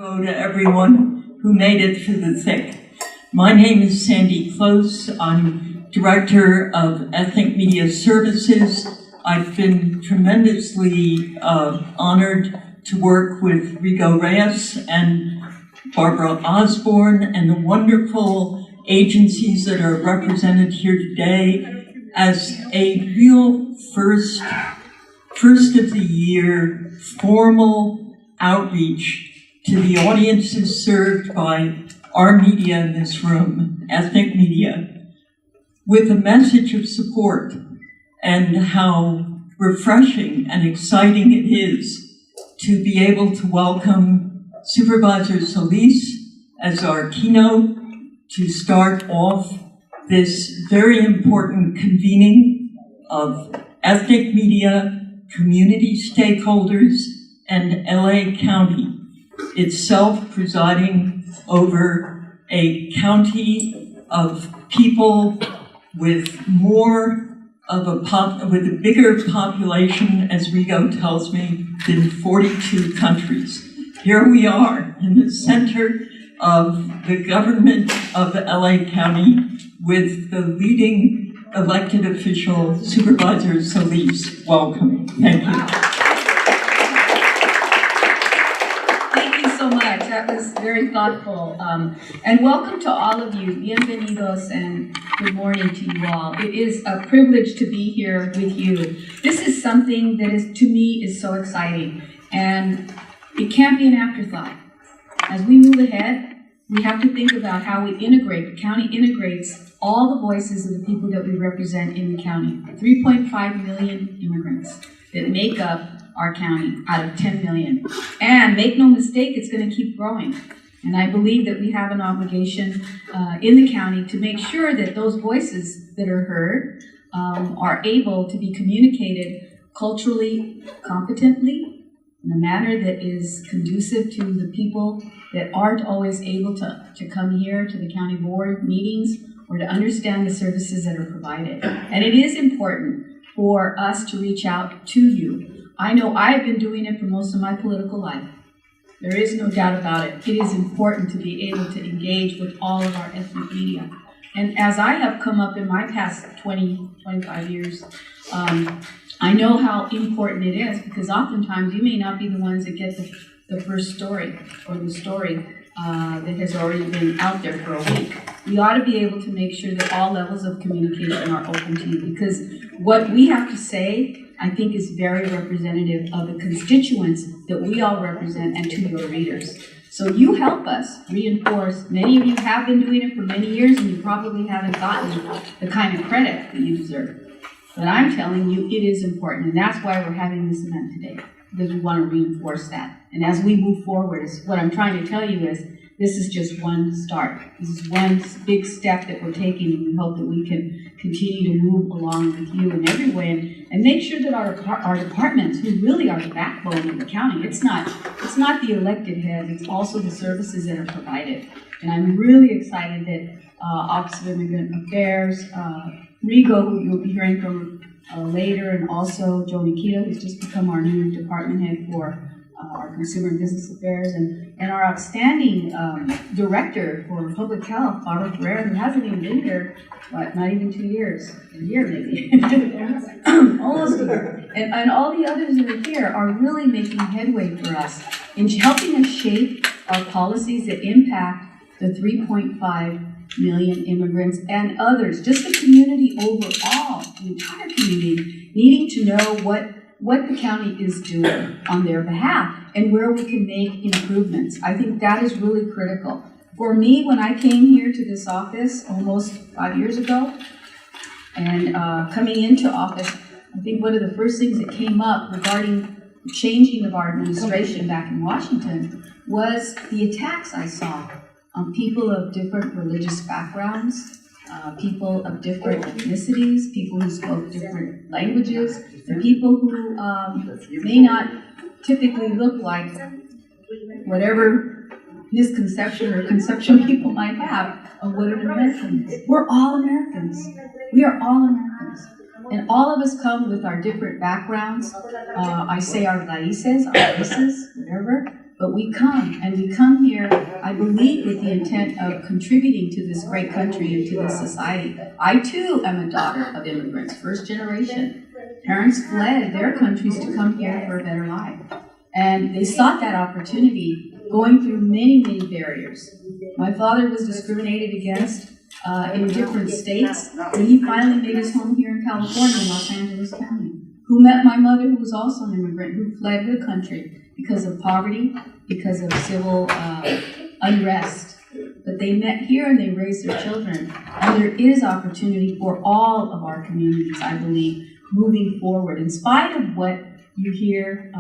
Hello to everyone who made it through the thick. My name is Sandy Close. I'm Director of Ethnic Media Services. I've been tremendously honored to work with Rigo Reyes and Barbara Osborne and the wonderful agencies that are represented here today as a real first of the year formal outreach to the audiences served by our media in this room, ethnic media, with a message of support and how refreshing and exciting it is to be able to welcome Supervisor Solis as our keynote to start off this very important convening of ethnic media, community stakeholders, and LA County itself presiding over a county of people with with a bigger population, as Rigo tells me, than 42 countries. Here we are in the center of the government of LA County with the leading elected official, Supervisor Solis. Welcome. Thank you. That was very thoughtful. And welcome to all of you. Bienvenidos and good morning to you all. It is a privilege to be here with you. This is something that to me is so exciting, and it can't be an afterthought. As we move ahead, we have to think about how we integrate. The county integrates all the voices of the people that we represent in the county. 3.5 million immigrants that make up our county out of 10 million. And make no mistake, it's going to keep growing. And I believe that we have an obligation in the county to make sure that those voices that are heard are able to be communicated culturally, competently, in a manner that is conducive to the people that aren't always able to come here to the county board meetings or to understand the services that are provided. And it is important for us to reach out to you. I know I've been doing it for most of my political life. There is no doubt about it. It is important to be able to engage with all of our ethnic media. And as I have come up in my past 20, 25 years, I know how important it is, because oftentimes you may not be the ones that get the first story or the story that has already been out there for a week. We ought to be able to make sure that all levels of communication are open to you, because what we have to say, I think, is very representative of the constituents that we all represent and to your readers. So you help us reinforce. Many of you have been doing it for many years, and you probably haven't gotten the kind of credit that you deserve. But I'm telling you, it is important, and that's why we're having this event today, because we want to reinforce that. And as we move forward, what I'm trying to tell you is this is just one start. This is one big step that we're taking, and we hope that we can continue to move along with you in every way and make sure that our departments, who really are the backbone of the county, it's not the elected heads, it's also the services that are provided. And I'm really excited that Office of Immigrant Affairs, Rigo, who you'll be hearing from later, and also Joe Nikito, who's just become our new department head for our Consumer and Business Affairs, and our outstanding director for public health, Barbara Ferrer, who hasn't even been here, not even 2 years, a year maybe, almost a year. And all the others that are here are really making headway for us in helping us shape our policies that impact the 3.5 million immigrants and others, just the community overall, the entire community, needing to know what the county is doing on their behalf and where we can make improvements. I think that is really critical. For me, when I came here to this office almost 5 years ago, and coming into office, I think one of the first things that came up regarding the changing of our administration back in Washington was the attacks I saw on people of different religious backgrounds, people of different ethnicities, people who spoke different languages, and people who may not typically look like whatever misconception or conception people might have of what an American is. We're all Americans. We are all Americans. And all of us come with our different backgrounds. I say our raíces, our races, whatever. But we come, and we come here, I believe, with the intent of contributing to this great country and to this society. I, too, am a daughter of immigrants, first generation. Parents fled their countries to come here for a better life. And they sought that opportunity, going through many, many barriers. My father was discriminated against in different states, but he finally made his home here in California, in Los Angeles County, who met my mother, who was also an immigrant, who fled the country because of poverty, because of civil unrest. But they met here and they raised their children. And there is opportunity for all of our communities, I believe, moving forward. In spite of what you hear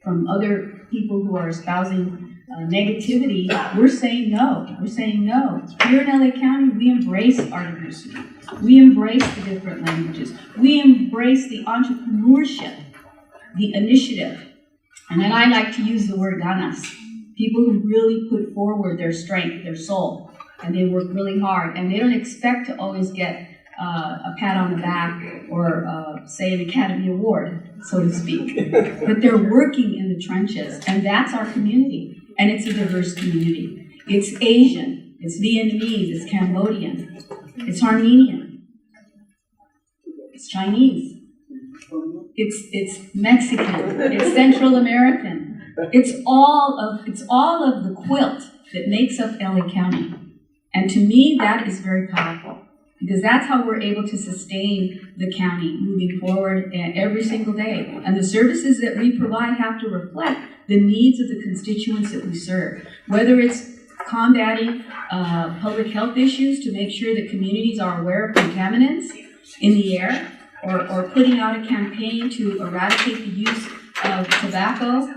from other people who are espousing negativity, we're saying no. We're saying no. Here in LA County, we embrace our diversity. We embrace the different languages. We embrace the entrepreneurship, the initiative. And then I like to use the word ganas. People who really put forward their strength, their soul, and they work really hard. And they don't expect to always get a pat on the back or, say, an Academy Award, so to speak. But they're working in the trenches, and that's our community. And it's a diverse community. It's Asian, it's Vietnamese, it's Cambodian, it's Armenian, it's Chinese, it's Mexican, it's Central American. It's all of the quilt that makes up LA County. And to me, that is very powerful, because that's how we're able to sustain the county moving forward every single day. And the services that we provide have to reflect the needs of the constituents that we serve, whether it's combating public health issues to make sure that communities are aware of contaminants in the air, or putting out a campaign to eradicate the use of tobacco.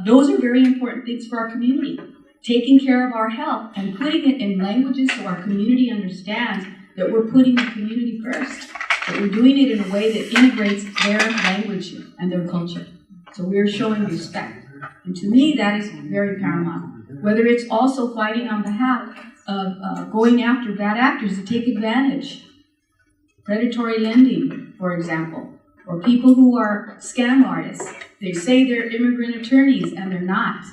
Those are very important things for our community. Taking care of our health and putting it in languages so our community understands that we're putting the community first, that we're doing it in a way that integrates their language and their culture. So we're showing respect. And to me, that is very paramount. Whether it's also fighting on behalf of going after bad actors that take advantage, predatory lending, for example, or people who are scam artists. They say they're immigrant attorneys, and they're not.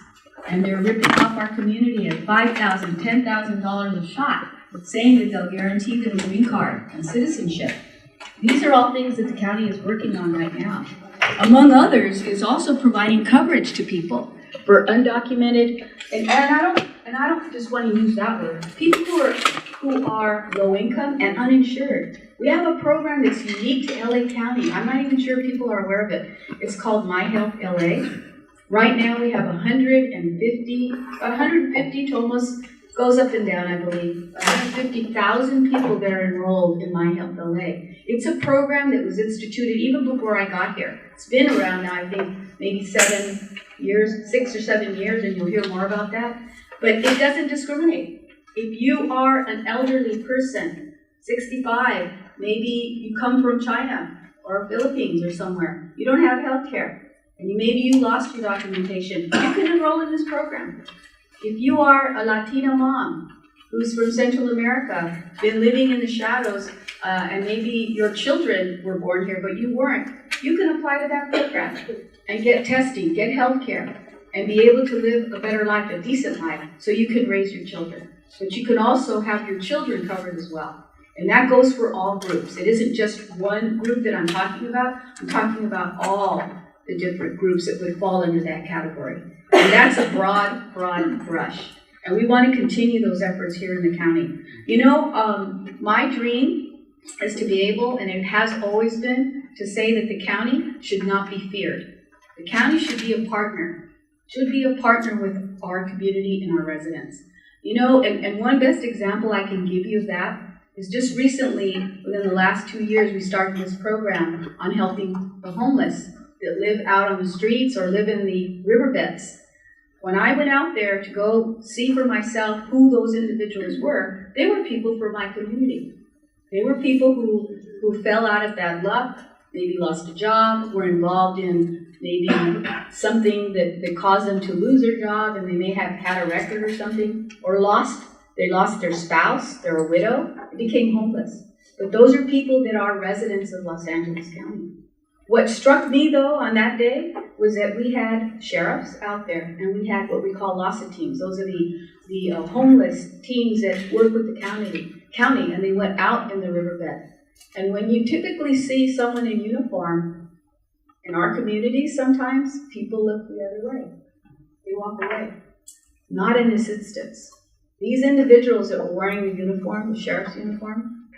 And they're ripping off our community at $5,000, $10,000 a shot, saying that they'll guarantee them a green card and citizenship. These are all things that the county is working on right now. Among others, is also providing coverage to people for undocumented, and I don't just want to use that word, people who are low income and uninsured. We have a program that's unique to LA County. I'm not even sure people are aware of it. It's called My Health LA. Right now we have 150 to almost, goes up and down, I believe, 150,000 people that are enrolled in My Health LA. It's a program that was instituted even before I got here. It's been around now, I think, maybe 7 years, 6 or 7 years, and you'll hear more about that. But it doesn't discriminate. If you are an elderly person, 65, maybe you come from China or Philippines or somewhere, you don't have health care, and maybe you lost your documentation, you can enroll in this program. If you are a Latina mom who's from Central America, been living in the shadows, and maybe your children were born here, but you weren't, you can apply to that program and get testing, get health care, and be able to live a better life, a decent life, so you can raise your children. But you can also have your children covered as well. And that goes for all groups. It isn't just one group that I'm talking about. I'm talking about all the different groups that would fall under that category. And that's a broad brush. And we want to continue those efforts here in the county. You know, my dream is to be able, and it has always been, to say that the county should not be feared. The county should be a partner with our community and our residents. You know, and one best example I can give you of that is just recently, within the last 2 years, we started this program on helping the homeless that live out on the streets or live in the riverbeds. When I went out there to go see for myself who those individuals were, they were people from my community. They were people who fell out of bad luck, maybe lost a job, were involved in maybe something that caused them to lose their job, and they may have had a record or something, or they lost their spouse, they're a widow, they became homeless. But those are people that are residents of Los Angeles County. What struck me, though, on that day was that we had sheriffs out there, and we had what we call LASA teams. Those are the homeless teams that work with the county, and they went out in the riverbed. And when you typically see someone in uniform in our community, sometimes people look the other way. They walk away. Not in this instance. These individuals that were wearing the uniform, the sheriff's uniform,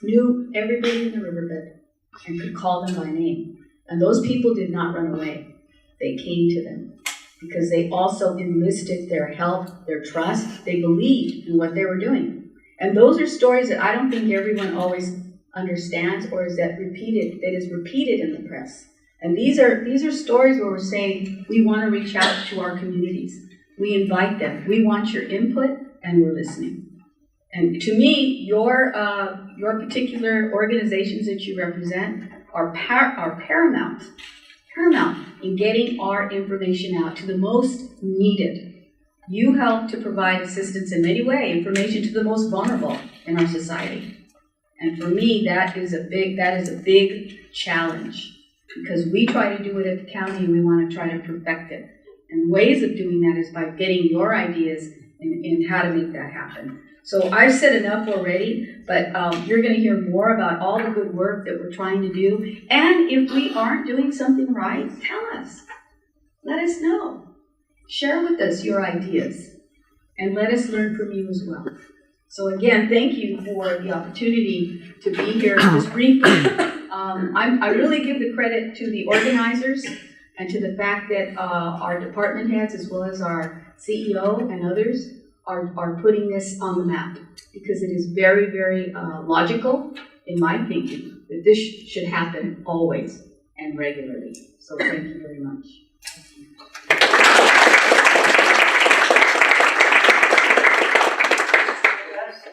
knew everybody in the riverbed and could call them by name. And those people did not run away. They came to them because they also enlisted their help, their trust. They believed in what they were doing. And those are stories that I don't think everyone always understands or is repeated in the press. And these are stories where we're saying we want to reach out to our communities. We invite them. We want your input, and we're listening. And to me, your particular organizations that you represent are paramount in getting our information out to the most needed. You help to provide assistance in many ways, information to the most vulnerable in our society. And for me, that is a big challenge, because we try to do it at the county and we want to try to perfect it. And ways of doing that is by getting your ideas in how to make that happen. So I've said enough already, but you're going to hear more about all the good work that we're trying to do. And if we aren't doing something right, tell us. Let us know. Share with us your ideas, and let us learn from you as well. So again, thank you for the opportunity to be here just briefly. I really give the credit to the organizers and to the fact that our department heads, as well as our CEO and others, are putting this on the map, because it is very, very logical in my thinking that this should happen always and regularly. So thank you very much.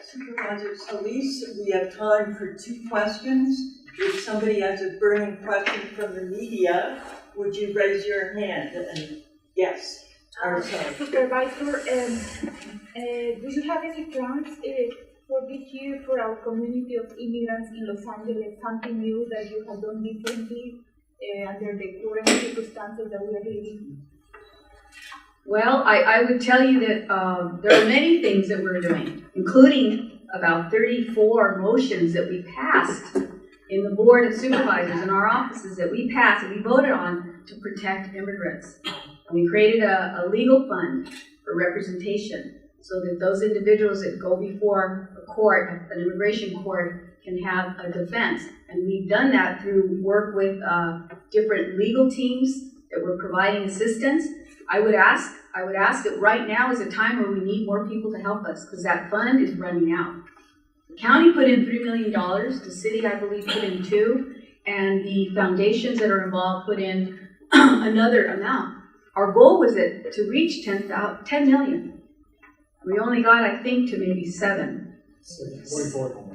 Supervisor Solis, we have time for 2 questions. If somebody has a burning question from the media, would you raise your hand? And yes. Supervisor, do you have any plans for this year for our community of immigrants in Los Angeles, something new that you have done differently under the current circumstances that we are living? Well, I would tell you that there are many things that we're doing, including about 34 motions that we passed in the Board of Supervisors in our offices that we passed and we voted on to protect immigrants. And we created a legal fund for representation so that those individuals that go before a court, an immigration court, can have a defense. And we've done that through work with different legal teams that were providing assistance. I would ask that right now is a time where we need more people to help us, because that fund is running out. The county put in $3 million, the city, I believe, put in $2 million, and the foundations that are involved put in another amount. Our goal was to reach 10 million. We only got, I think, to maybe 7. 44.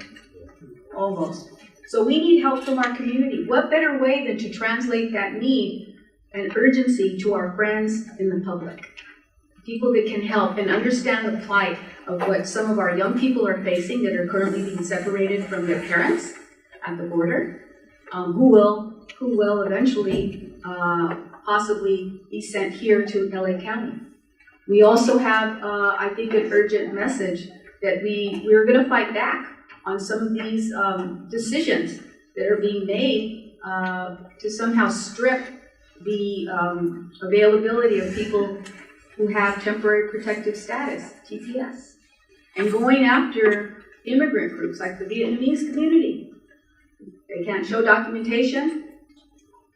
Almost. So we need help from our community. What better way than to translate that need and urgency to our friends in the public? People that can help and understand the plight of what some of our young people are facing that are currently being separated from their parents at the border, who will eventually possibly be sent here to LA County. We also have, I think, an urgent message that we're going to fight back on some of these decisions that are being made to somehow strip the availability of people who have temporary protective status, TPS, and going after immigrant groups like the Vietnamese community. They can't show documentation.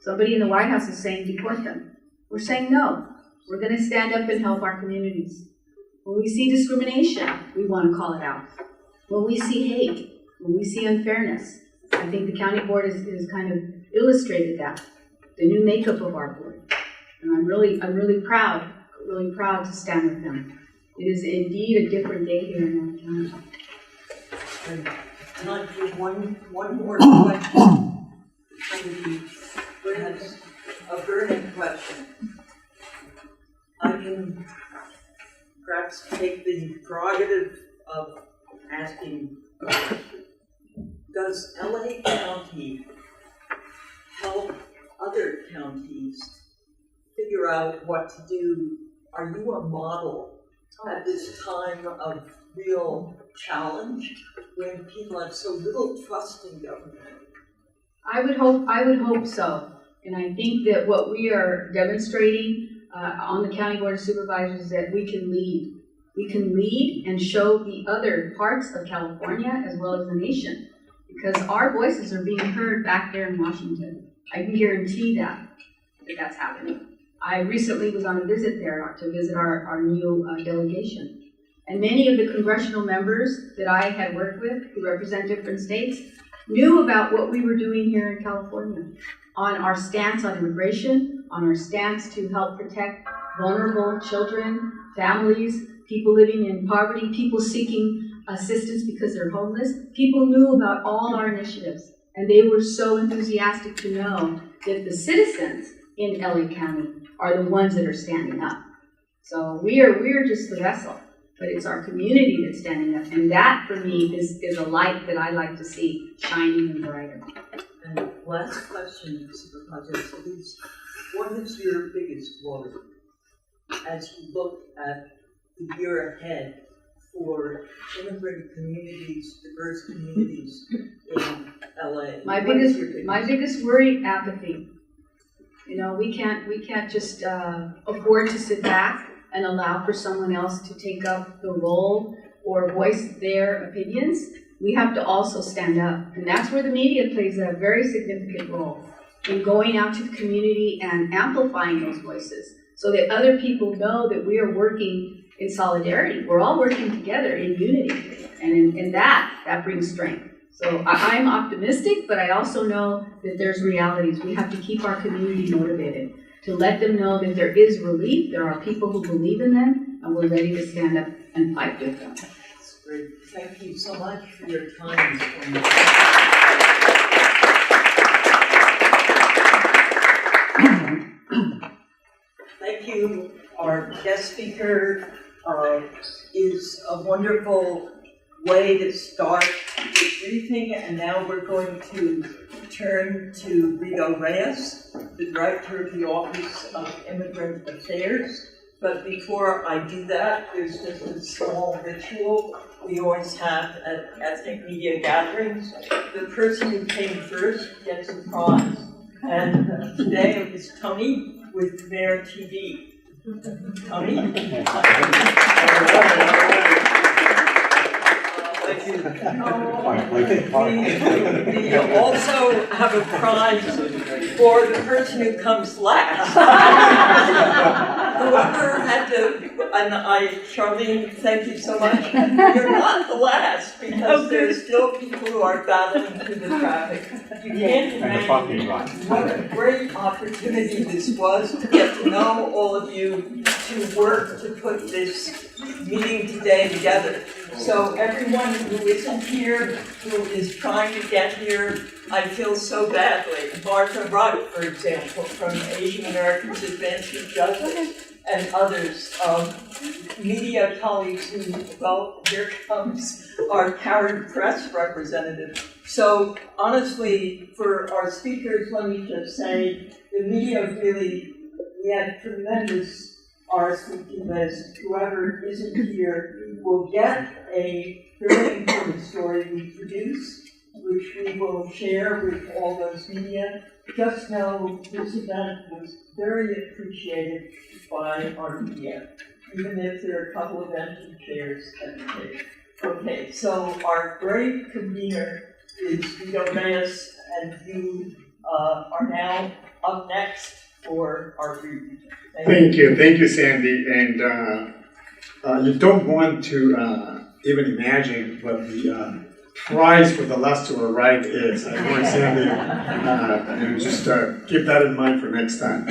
Somebody in the White House is saying deport them. We're saying no. We're going to stand up and help our communities. When we see discrimination, we want to call it out. When we see hate, when we see unfairness, I think the county board has kind of illustrated that, the new makeup of our board. And I'm really proud to stand with them. It is indeed a different day here in North County. Time for one more question. Somebody who has a burning question. I can perhaps take the prerogative of asking, does LA County help other counties figure out what to do, are you a model at this time of real challenge when people have so little trust in government? I would hope so. And I think that what we are demonstrating on the County Board of Supervisors is that we can lead. We can lead and show the other parts of California as well as the nation, because our voices are being heard back there in Washington. I can guarantee that that's happening. I recently was on a visit there to visit our new delegation. And many of the congressional members that I had worked with who represent different states knew about what we were doing here in California on our stance on immigration, on our stance to help protect vulnerable children, families, people living in poverty, people seeking assistance because they're homeless. People knew about all our initiatives, and they were so enthusiastic to know that the citizens in LA County are the ones that are standing up. So we're just the vessel, but it's our community that's standing up, and that for me is a light that I like to see shining and brighter. And last question, Supervisor Solis, what is your biggest worry as you look at the year ahead for immigrant communities, diverse communities in LA? My biggest worry, apathy. You know, we can't just afford to sit back and allow for someone else to take up the role or voice their opinions. We have to also stand up, and that's where the media plays a very significant role in going out to the community and amplifying those voices so that other people know that we are working in solidarity. We're all working together in unity, and in that brings strength. So I'm optimistic, but I also know that there's realities. We have to keep our community motivated to let them know that there is relief, there are people who believe in them, and we're ready to stand up and fight with them. That's great. Thank you so much for your time this morning. Thank you. Our guest speaker is a wonderful way to start the briefing, and now we're going to turn to Rigo Reyes, the Director of the Office of Immigrant Affairs. But before I do that, there's just a small ritual we always have at ethnic media gatherings. The person who came first gets a prize. And today it was Tony with Khmer TV. Tony? Thank you. We also have a prize for the person who comes last. Whoever had to, Charlene, thank you so much. You're not the last, because there's still people who are battling through the traffic. You can't imagine what a great opportunity this was to get to know all of you, to work to put this meeting today together. So everyone who isn't here, who is trying to get here, I feel so badly. Martha Rudd, for example, from Asian Americans Advancing Justice, and others, media colleagues who, well, here comes our Karen Press representative. So honestly, for our speakers, let me just say, the media really, we had tremendous RSVP list. Whoever isn't here will get a very important story we produce, which we will share with all those media. Just know this event was very appreciated by our media, even if there are a couple of empty chairs at the table. Okay, so our great convener is Rigo Reyes, and you are now up next for our briefing. Thank you, Sandy. And you don't want to even imagine what the prize for the last to arrive is. I want Sandy, and just keep that in mind for next time.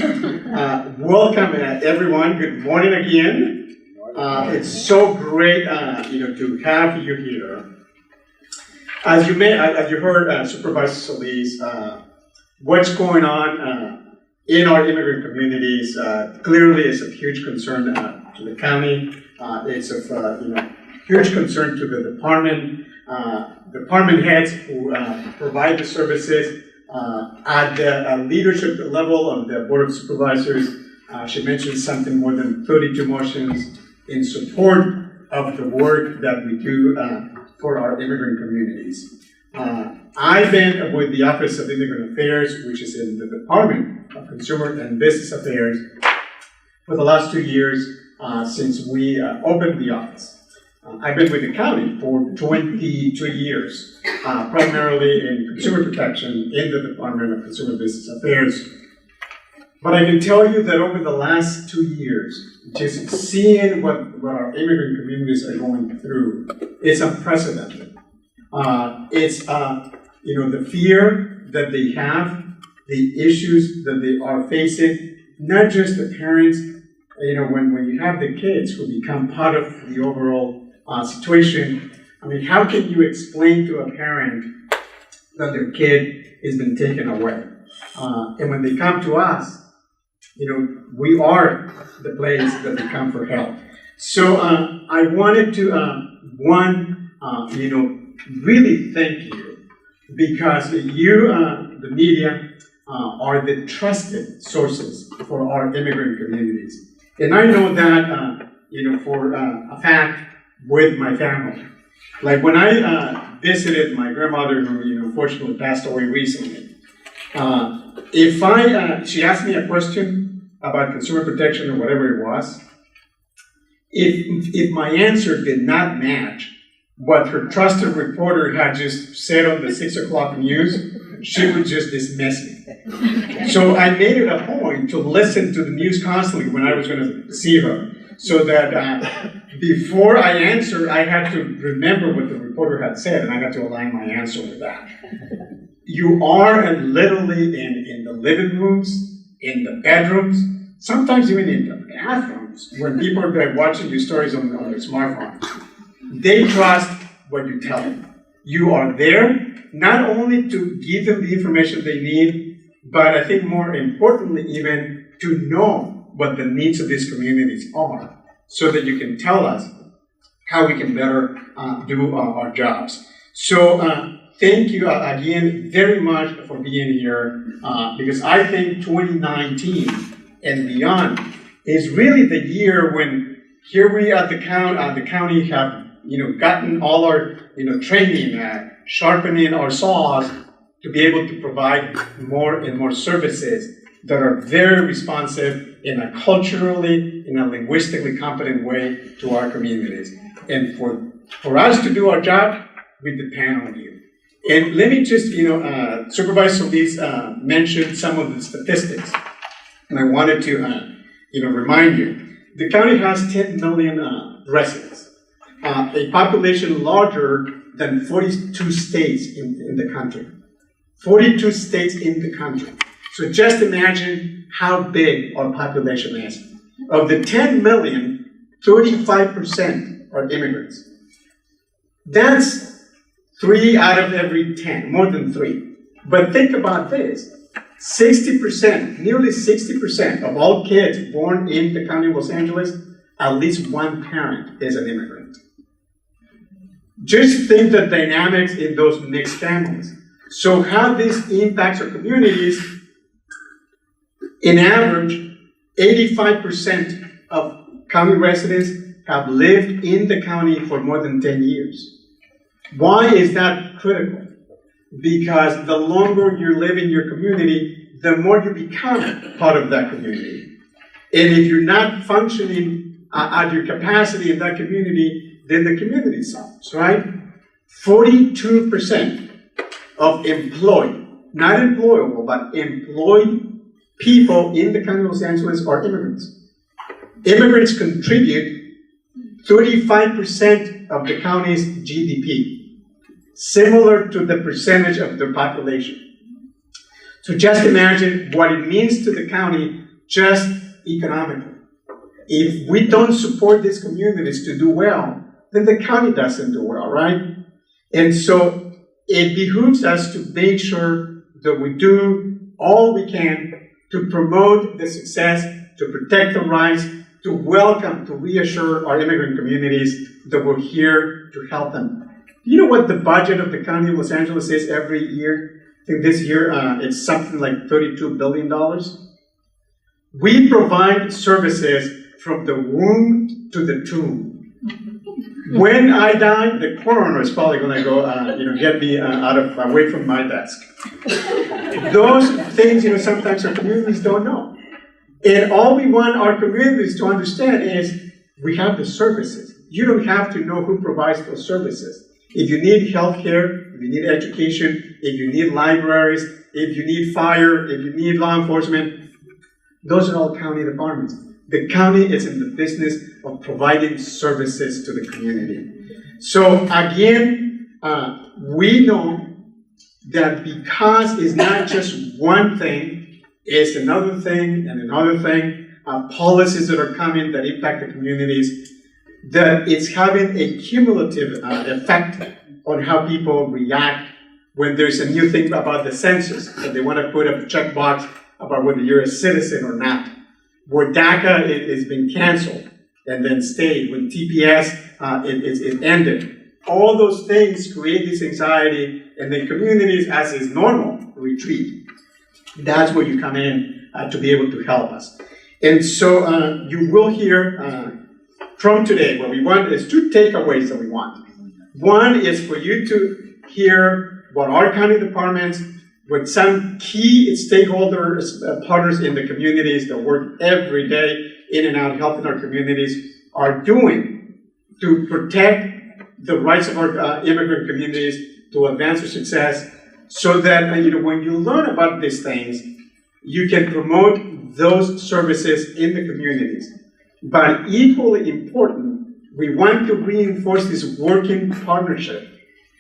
Welcome, everyone. Good morning again. It's so great, to have you here. As you heard, Supervisor Solis, what's going on in our immigrant communities clearly is of huge concern to the county. It's of huge concern to the department heads who provide the services, At the leadership level of the Board of Supervisors, she mentioned something more than 32 motions in support of the work that we do for our immigrant communities. I've been with the Office of Immigrant Affairs, which is in the Department of Consumer and Business Affairs, for the last 2 years since we opened the office. I've been with the county for 22 years, primarily in consumer protection in the Department of Consumer and Business Affairs. But I can tell you that over the last 2 years, just seeing what our immigrant communities are going through, it's unprecedented. It's the fear that they have, the issues that they are facing, not just the parents. When you have the kids who become part of the overall situation, I mean, how can you explain to a parent that their kid has been taken away? And when they come to us, we are the place that they come for help. So I wanted to, really thank you, because you, the media, are the trusted sources for our immigrant communities. And I know that, for a fact with my family. Like when I visited my grandmother, who unfortunately passed away recently, she asked me a question about consumer protection or whatever it was, if my answer did not match what her trusted reporter had just said on the 6 o'clock news, she would just dismiss me. So I made it a point to listen to the news constantly when I was going to see her, so that before I answered, I had to remember what the reporter had said, and I had to align my answer with that. You are literally in the living rooms, in the bedrooms, sometimes even in the bathrooms, when people are watching your stories on their smartphone. They trust what you tell them. You are there not only to give them the information they need, but I think more importantly even to know what the needs of these communities are, so that you can tell us how we can better do our jobs. So thank you again very much for being here, because I think 2019 and beyond is really the year when here we at the county have gotten all our training, sharpening our saws to be able to provide more and more services that are very responsive in a culturally, in a linguistically competent way to our communities. And for us to do our job, we depend on you. And let me just, Supervisor Solis mentioned some of the statistics, and I wanted to, remind you. The county has 10 million residents, a population larger than 42 states in the country. 42 states in the country. So just imagine how big our population is. Of the 10 million, 35% are immigrants. That's 3 out of every 10, more than 3. But think about this. 60%, nearly 60% of all kids born in the county of Los Angeles, at least one parent is an immigrant. Just think the dynamics in those mixed families. So how this impacts our communities, in average, 85% of county residents have lived in the county for more than 10 years. Why is that critical? Because the longer you live in your community, the more you become part of that community. And if you're not functioning at your capacity in that community, then the community suffers, right? 42% of employed, not employable, but employed people in the county of Los Angeles are immigrants. Immigrants contribute 35% of the county's GDP, similar to the percentage of their population. So just imagine what it means to the county just economically. If we don't support these communities to do well, then the county doesn't do well, right? And so it behooves us to make sure that we do all we can to promote the success, to protect the rights, to welcome, to reassure our immigrant communities that we're here to help them. Do you know what the budget of the county of Los Angeles is every year? think this year it's something like $32 billion. We provide services from the womb to the tomb. When I die, the coroner is probably going to go, get me away from my desk. Those things, sometimes our communities don't know. And all we want our communities to understand is we have the services. You don't have to know who provides those services. If you need healthcare, if you need education, if you need libraries, if you need fire, if you need law enforcement, those are all county departments. The county is in the business of providing services to the community. So again, we know that because it's not just one thing, it's another thing and another thing, policies that are coming that impact the communities, that it's having a cumulative effect on how people react when there's a new thing about the census, that they want to put a checkbox about whether you're a citizen or not. Where DACA has been canceled and then stayed, when TPS it ended. All those things create this anxiety, and then communities, as is normal, retreat. That's where you come in to be able to help us. And so you will hear from today, what we want is 2 takeaways that we want. One is for you to hear what our county departments, with some key stakeholders, partners in the communities that work every day in and out helping our communities, are doing to protect the rights of our immigrant communities, to advance their success, so that when you learn about these things, you can promote those services in the communities. But equally important, we want to reinforce this working partnership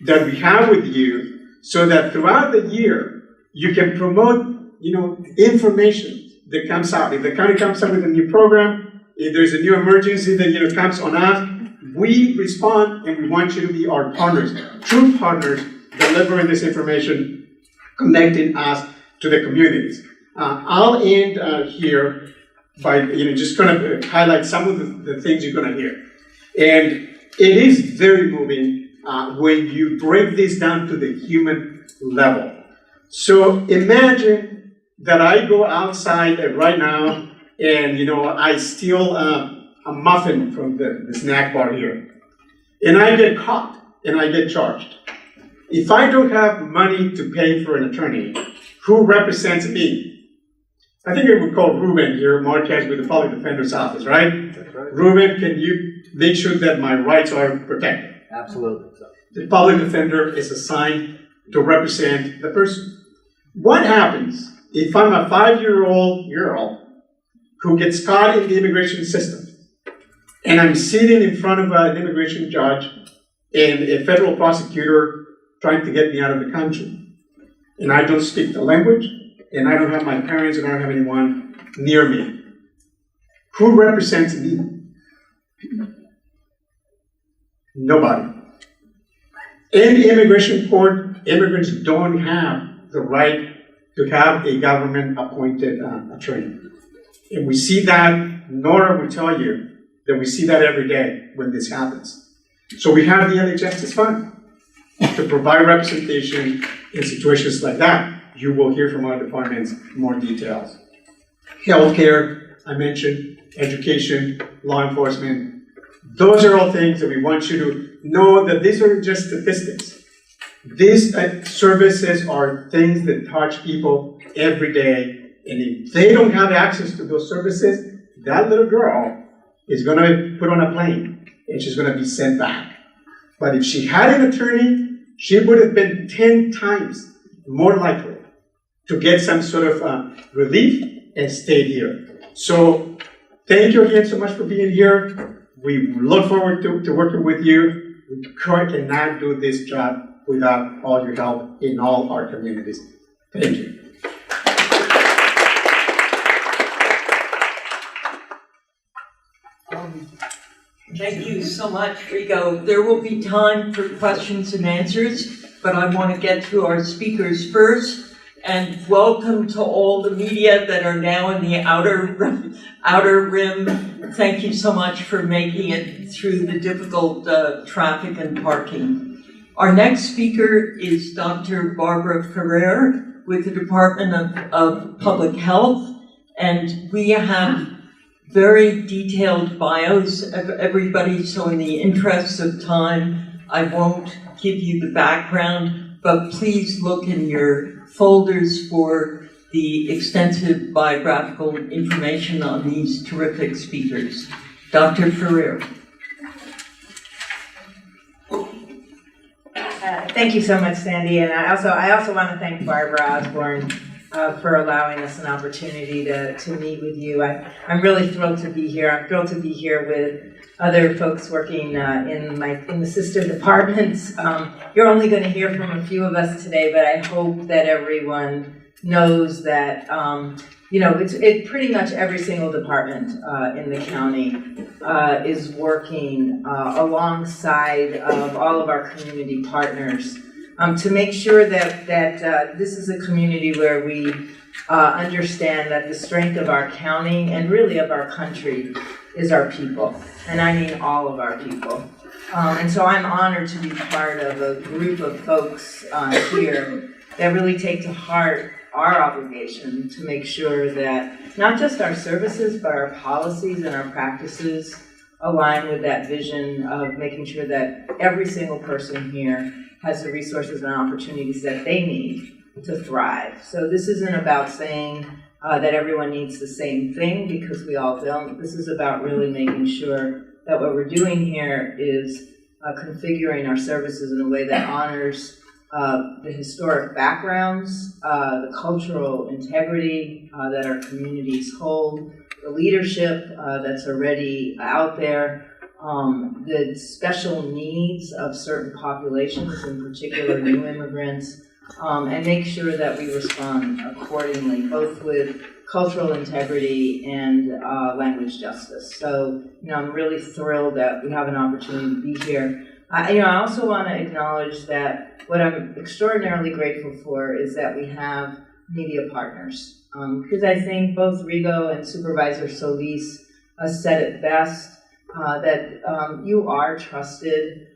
that we have with you, so that throughout the year, you can promote, information that comes out. If the county comes up with a new program, if there's a new emergency that, comes on us, we respond, and we want you to be our partners, true partners, delivering this information, connecting us to the communities. I'll end here by, just going to highlight some of the things you're going to hear. And it is very moving when you break this down to the human level. So imagine that I go outside right now and, I steal a muffin from the snack bar here. And I get caught and I get charged. If I don't have money to pay for an attorney, who represents me? I think we would call Ruben here, Marquez, with the Public Defender's Office, right? That's right. Ruben, can you make sure that my rights are protected? Absolutely. The Public Defender is assigned to represent the person. What happens if I'm a 5-year-old girl who gets caught in the immigration system, and I'm sitting in front of an immigration judge and a federal prosecutor trying to get me out of the country, and I don't speak the language, and I don't have my parents, and I don't have anyone near me? Who represents me? Nobody. In the immigration court, immigrants don't have the right to have a government-appointed attorney. And we see that, Nora will tell you, that we see that every day when this happens. So we have the LA Justice Fund to provide representation in situations like that. You will hear from our departments more details. Healthcare, I mentioned, education, law enforcement. Those are all things that we want you to know, that these are just statistics. These services are things that touch people every day, and if they don't have access to those services, that little girl is going to be put on a plane, and she's going to be sent back. But if she had an attorney, she would have been 10 times more likely to get some sort of relief and stay here. So thank you again so much for being here. We look forward to working with you. We cannot do this job without all your help in all our communities. Thank you. Thank you so much, Rigo. There will be time for questions and answers, but I want to get to our speakers first. And welcome to all the media that are now in the outer rim. Thank you so much for making it through the difficult traffic and parking. Our next speaker is Dr. Barbara Ferrer with the Department of Public Health, and we have very detailed bios of everybody, so in the interest of time, I won't give you the background, but please look in your folders for the extensive biographical information on these terrific speakers. Dr. Ferrer. Thank you so much, Sandy, and I also want to thank Barbara Osborne for allowing us an opportunity to meet with you. I'm really thrilled to be here. I'm thrilled to be here with other folks working in the sister departments. You're only going to hear from a few of us today, but I hope that everyone knows that it's pretty much every single department in the county is working alongside of all of our community partners to make sure that this is a community where we understand that the strength of our county and really of our country is our people, and I mean all of our people. And so I'm honored to be part of a group of folks here that really take to heart our obligation to make sure that not just our services, but our policies and our practices align with that vision of making sure that every single person here has the resources and opportunities that they need to thrive. So this isn't about saying that everyone needs the same thing, because we all don't. This is about really making sure that what we're doing here is configuring our services in a way that honors the historic backgrounds, the cultural integrity that our communities hold, the leadership that's already out there, the special needs of certain populations, in particular new immigrants, and make sure that we respond accordingly, both with cultural integrity and language justice. So, I'm really thrilled that we have an opportunity to be here. I also want to acknowledge that what I'm extraordinarily grateful for is that we have media partners, because I think both Rigo and Supervisor Solis said it best, that you are trusted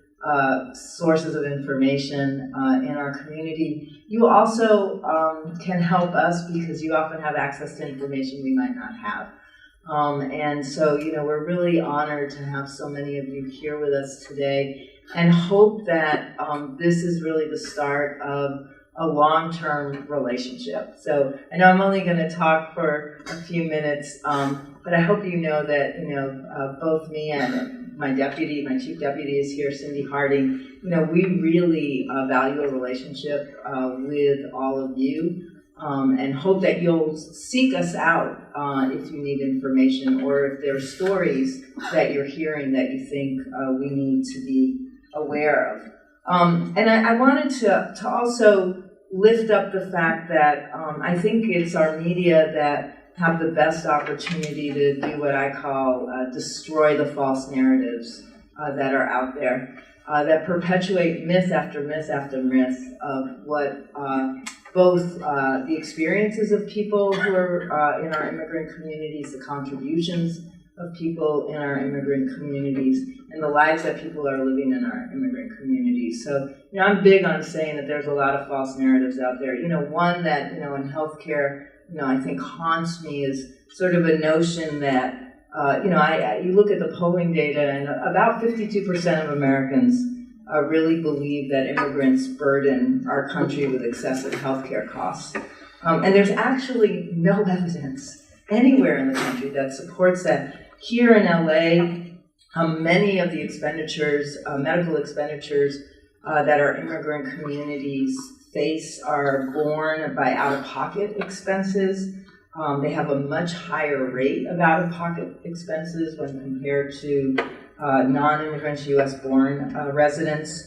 sources of information in our community. You also can help us because you often have access to information we might not have. And so, we're really honored to have so many of you here with us today, and hope that this is really the start of a long-term relationship. So I know I'm only going to talk for a few minutes, but I hope you know that, both me and my chief deputy is here, Cindy Harding, we really value a relationship with all of you, and hope that you'll seek us out if you need information, or if there are stories that you're hearing that you think we need to be aware of. And I wanted to also lift up the fact that I think it's our media that have the best opportunity to do what I call destroy the false narratives that are out there, that perpetuate myth after myth after myth of what both the experiences of people who are in our immigrant communities, the contributions of people in our immigrant communities, and the lives that people are living in our immigrant communities. So, I'm big on saying that there's a lot of false narratives out there. One that, in healthcare, I think haunts me is sort of a notion that, you look at the polling data, and about 52% of Americans really believe that immigrants burden our country with excessive healthcare costs. And there's actually no evidence anywhere in the country that supports that. Here in LA, many of the expenditures, medical expenditures that our immigrant communities face are borne by out-of-pocket expenses. They have a much higher rate of out-of-pocket expenses when compared to non-immigrants, U.S.-born residents,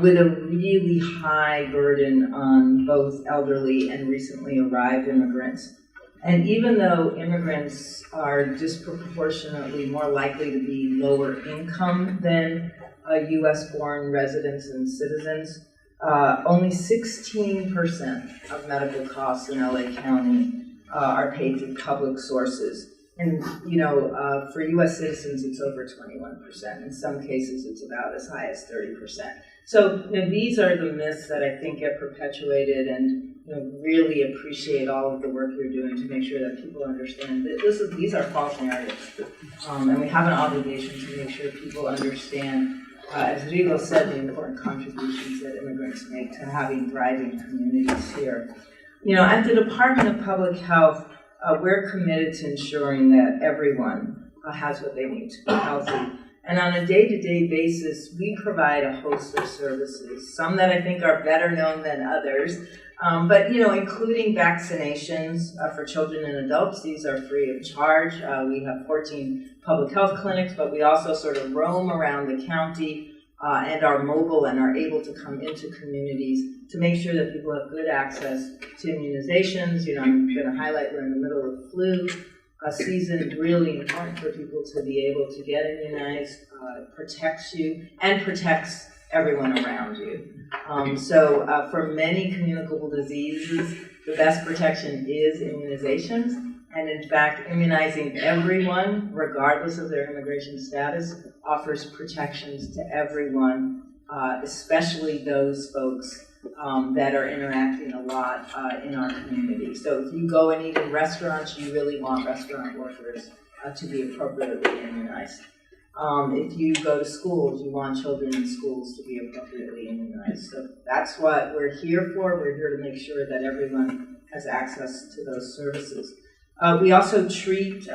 with a really high burden on both elderly and recently arrived immigrants. And even though immigrants are disproportionately more likely to be lower income than U.S.-born residents and citizens, only 16% of medical costs in LA County are paid through public sources. And, for U.S. citizens, it's over 21%. In some cases, it's about as high as 30%. So, these are the myths that I think get perpetuated, and really appreciate all of the work you're doing to make sure that people understand that these are false narratives. And we have an obligation to make sure people understand, as Rigo said, the important contributions that immigrants make to having thriving communities here. At the Department of Public Health, we're committed to ensuring that everyone has what they need to be healthy. And on a day-to-day basis, we provide a host of services, some that I think are better known than others. But including vaccinations for children and adults, these are free of charge. We have 14 public health clinics, but we also sort of roam around the county and are mobile and are able to come into communities to make sure that people have good access to immunizations. I'm going to highlight we're in the middle of flu season. Really important for people to be able to get immunized, protects you and protects everyone around you. So for many communicable diseases, the best protection is immunizations. And in fact, immunizing everyone, regardless of their immigration status, offers protections to everyone, especially those folks that are interacting a lot in our community. So if you go and eat in restaurants, you really want restaurant workers to be appropriately immunized. If you go to schools, you want children in schools to be appropriately immunized. So that's what we're here for. We're here to make sure that everyone has access to those services. We also treat,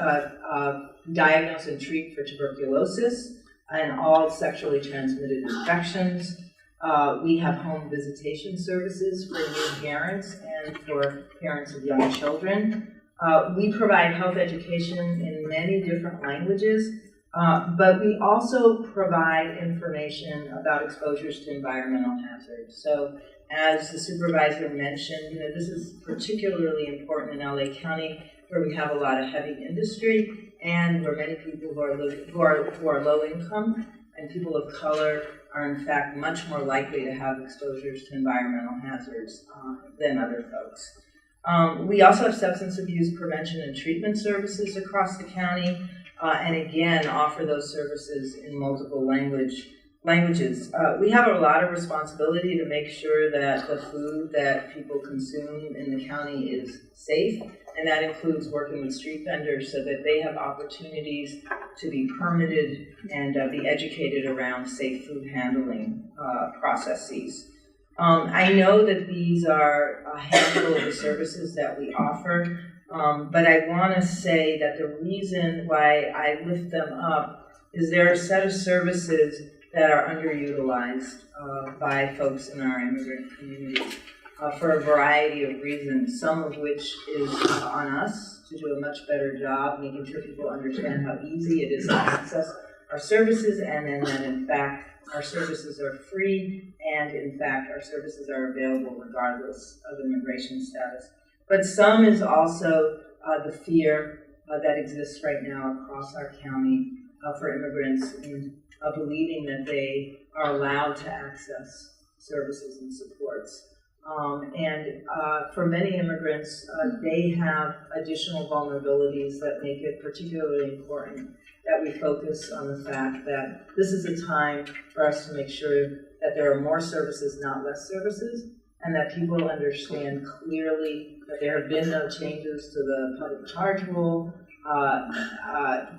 diagnose and treat for tuberculosis and all sexually transmitted infections. We have home visitation services for new parents and for parents of young children. We provide health education in many different languages. But we also provide information about exposures to environmental hazards. So as the supervisor mentioned, this is particularly important in LA County, where we have a lot of heavy industry and where many people who are low income and people of color are in fact much more likely to have exposures to environmental hazards than other folks. We also have substance abuse prevention and treatment services across the county. And again, offer those services in multiple languages. We have a lot of responsibility to make sure that the food that people consume in the county is safe, and that includes working with street vendors so that they have opportunities to be permitted and be educated around safe food handling processes. I know that these are a handful of the services that we offer. But I want to say that the reason why I lift them up is there are a set of services that are underutilized by folks in our immigrant communities for a variety of reasons, some of which is on us to do a much better job making sure people understand how easy it is to access our services, and then that in fact our services are free, and in fact our services are available regardless of immigration status. But some is also the fear that exists right now across our county for immigrants in believing that they are allowed to access services and supports. For many immigrants, they have additional vulnerabilities that make it particularly important that we focus on the fact that this is a time for us to make sure that there are more services, not less services, and that people understand clearly that there have been no changes to the public charge rule.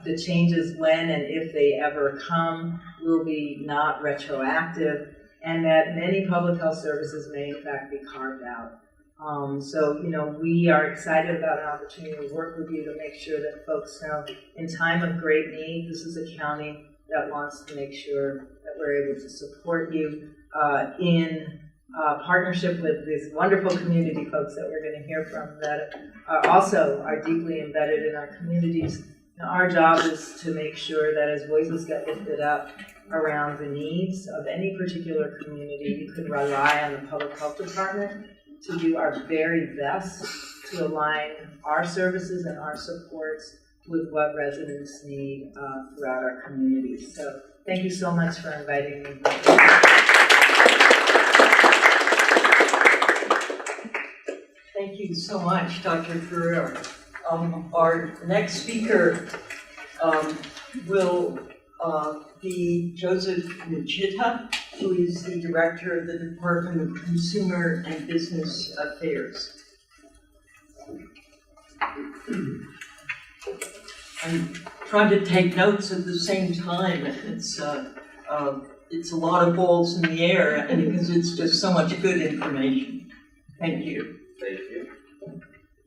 The changes, when and if they ever come, will be not retroactive, and that many public health services may in fact be carved out. So we are excited about an opportunity to work with you to make sure that folks know in time of great need, this is a county that wants to make sure that we're able to support you in partnership with these wonderful community folks that we're going to hear from that also are deeply embedded in our communities. Our job is to make sure that as voices get lifted up around the needs of any particular community, you can rely on the public health department to do our very best to align our services and our supports with what residents need throughout our communities. So thank you so much for inviting me. Thank you so much, Dr. Ferrer. Our next speaker will be Joseph Nichita, who is the Director of the Department of Consumer and Business Affairs. I'm trying to take notes at the same time. It's a lot of balls in the air, and because it's just so much good information. Thank you. Thank you.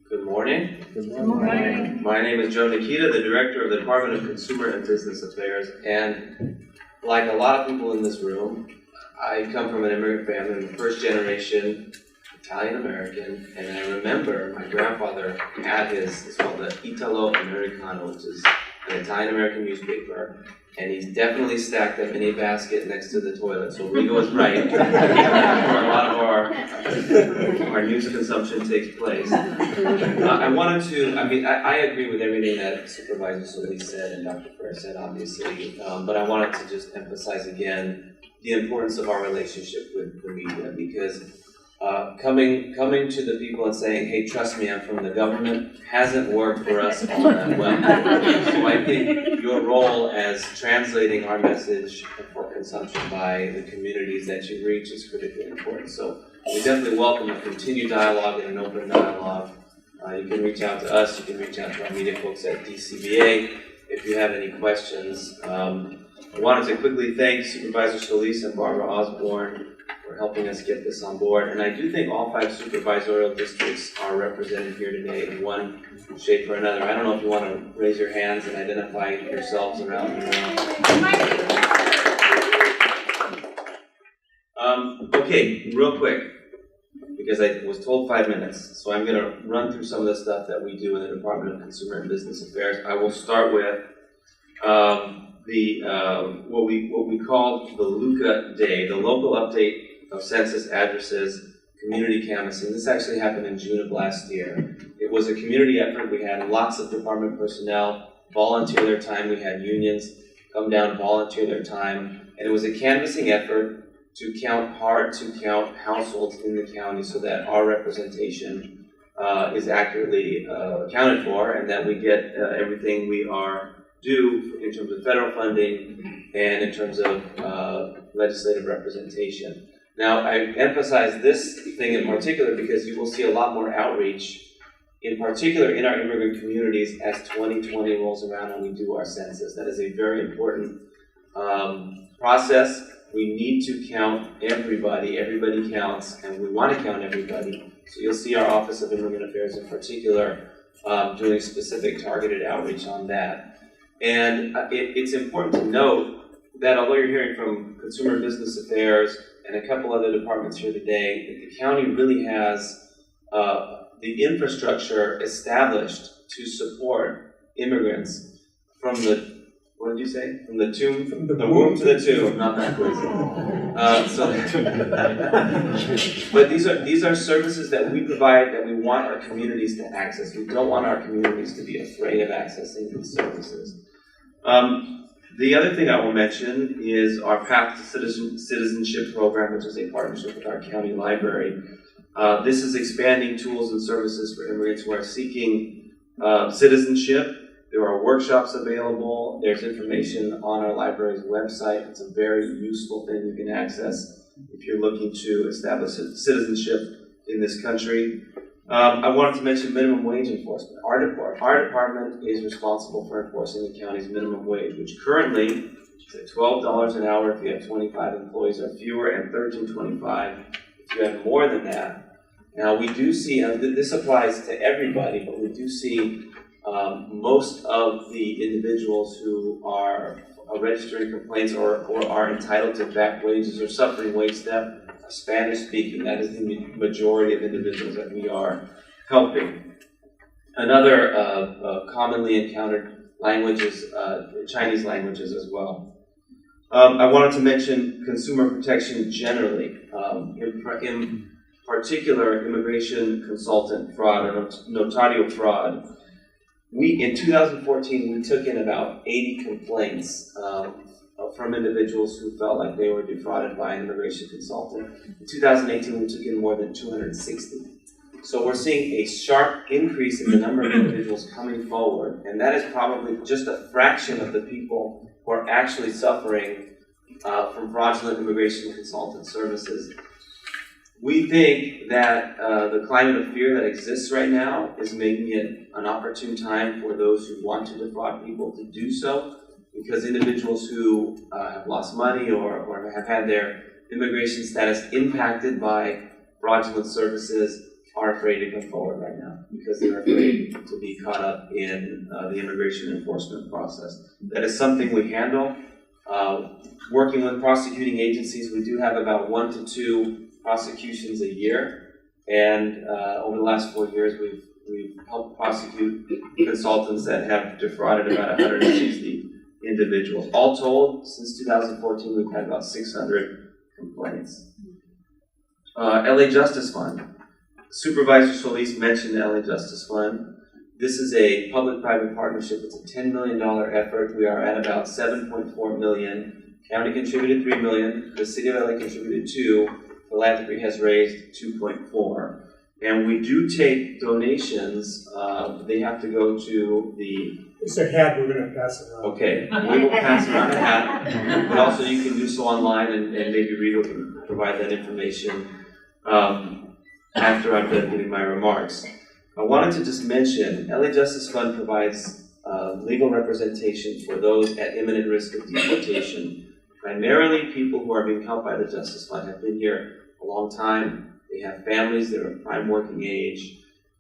Good morning. Good morning. My name is Joe Nikita, the Director of the Department of Consumer and Business Affairs, and like a lot of people in this room, I come from an immigrant family. I'm the first generation Italian-American, and I remember my grandfather had it's called the Italo Americano, which is an Italian-American newspaper, and he's definitely stacked them in a basket next to the toilet. So Rigo is right, where a lot of our news consumption takes place. I agree with everything that Supervisor Solis said and Dr. Ferrer said, obviously, but I wanted to just emphasize again the importance of our relationship with the media, because coming to the people and saying, hey, trust me, I'm from the government, hasn't worked for us all that well. So I think your role as translating our message for consumption by the communities that you reach is critically important. So we definitely welcome a continued dialogue and an open dialogue. You can reach out to us, you can reach out to our media folks at DCBA if you have any questions. I wanted to quickly thank Supervisor Solis and Barbara Osborne for helping us get this on board. And I do think all 5 supervisorial districts are represented here today in one shape or another. I don't know if you want to raise your hands and identify yourselves around the room. Okay, real quick, because I was told 5 minutes, so I'm going to run through some of the stuff that we do in the Department of Consumer and Business Affairs. I will start with what we call the LUCA Day, the Local Update of Census Addresses Community Canvassing. This actually happened in June of last year. It was a community effort. We had lots of department personnel volunteer their time. We had unions come down, volunteer their time, and it was a canvassing effort to count hard-to-count households in the county so that our representation is accurately accounted for, and that we get everything we are due in terms of federal funding and in terms of legislative representation. Now, I emphasize this thing in particular because you will see a lot more outreach, in particular in our immigrant communities, as 2020 rolls around and we do our census. That is a very important process. We need to count everybody. Everybody counts, and we want to count everybody. So you'll see our Office of Immigrant Affairs in particular doing specific targeted outreach on that. And it's important to note that although you're hearing from Consumer and Business Affairs and a couple other departments here today, the county really has the infrastructure established to support immigrants from the, what did you say? From the tomb, from the womb to the tomb, not that crazy. But these are services that we provide that we want our communities to access. We don't want our communities to be afraid of accessing these services. The other thing I will mention is our Path to Citizenship program, which is a partnership with our county library. This is expanding tools and services for immigrants who are seeking citizenship. There are workshops available. There's information on our library's website. It's a very useful thing you can access if you're looking to establish citizenship in this country. I wanted to mention minimum wage enforcement. Our department is responsible for enforcing the county's minimum wage, which currently is at $12 an hour if you have 25 employees or fewer, and $13.25 if you have more than that. Now we do see, and this applies to everybody, but we do see most of the individuals who are registering complaints or are entitled to back wages or suffering wage theft are Spanish speaking. That is the majority of individuals that we are helping. Another commonly encountered language is Chinese languages as well. I wanted to mention consumer protection generally. In particular, immigration consultant fraud or notario fraud. In 2014, we took in about 80 complaints from individuals who felt like they were defrauded by an immigration consultant. In 2018, we took in more than 260. So we're seeing a sharp increase in the number of individuals coming forward, and that is probably just a fraction of the people who are actually suffering from fraudulent immigration consultant services. We think that the climate of fear that exists right now is making it an opportune time for those who want to defraud people to do so, because individuals who have lost money or have had their immigration status impacted by fraudulent services are afraid to come forward right now because they're afraid to be caught up in the immigration enforcement process. That is something we handle. Working with prosecuting agencies, we do have about 1 to 2 prosecutions a year, and over the last 4 years, we've helped prosecute consultants that have defrauded about 160 individuals. All told, since 2014, we've had about 600 complaints. LA Justice Fund. Supervisor Solis mentioned the LA Justice Fund. This is a public-private partnership. It's a $10 million effort. We are at about $7.4 million. County contributed $3 million. The City of LA contributed $2 million. Philanthropy has raised 2.4. And we do take donations. They have to go to the... It's a hat, we're going to pass it around. Okay, we will pass around a hat. But also you can do so online, and maybe Rigo can provide that information after I'm done giving my remarks. I wanted to just mention, LA Justice Fund provides legal representation for those at imminent risk of deportation. Primarily, people who are being helped by the Justice Fund have been here a long time. They have families, they're of prime working age.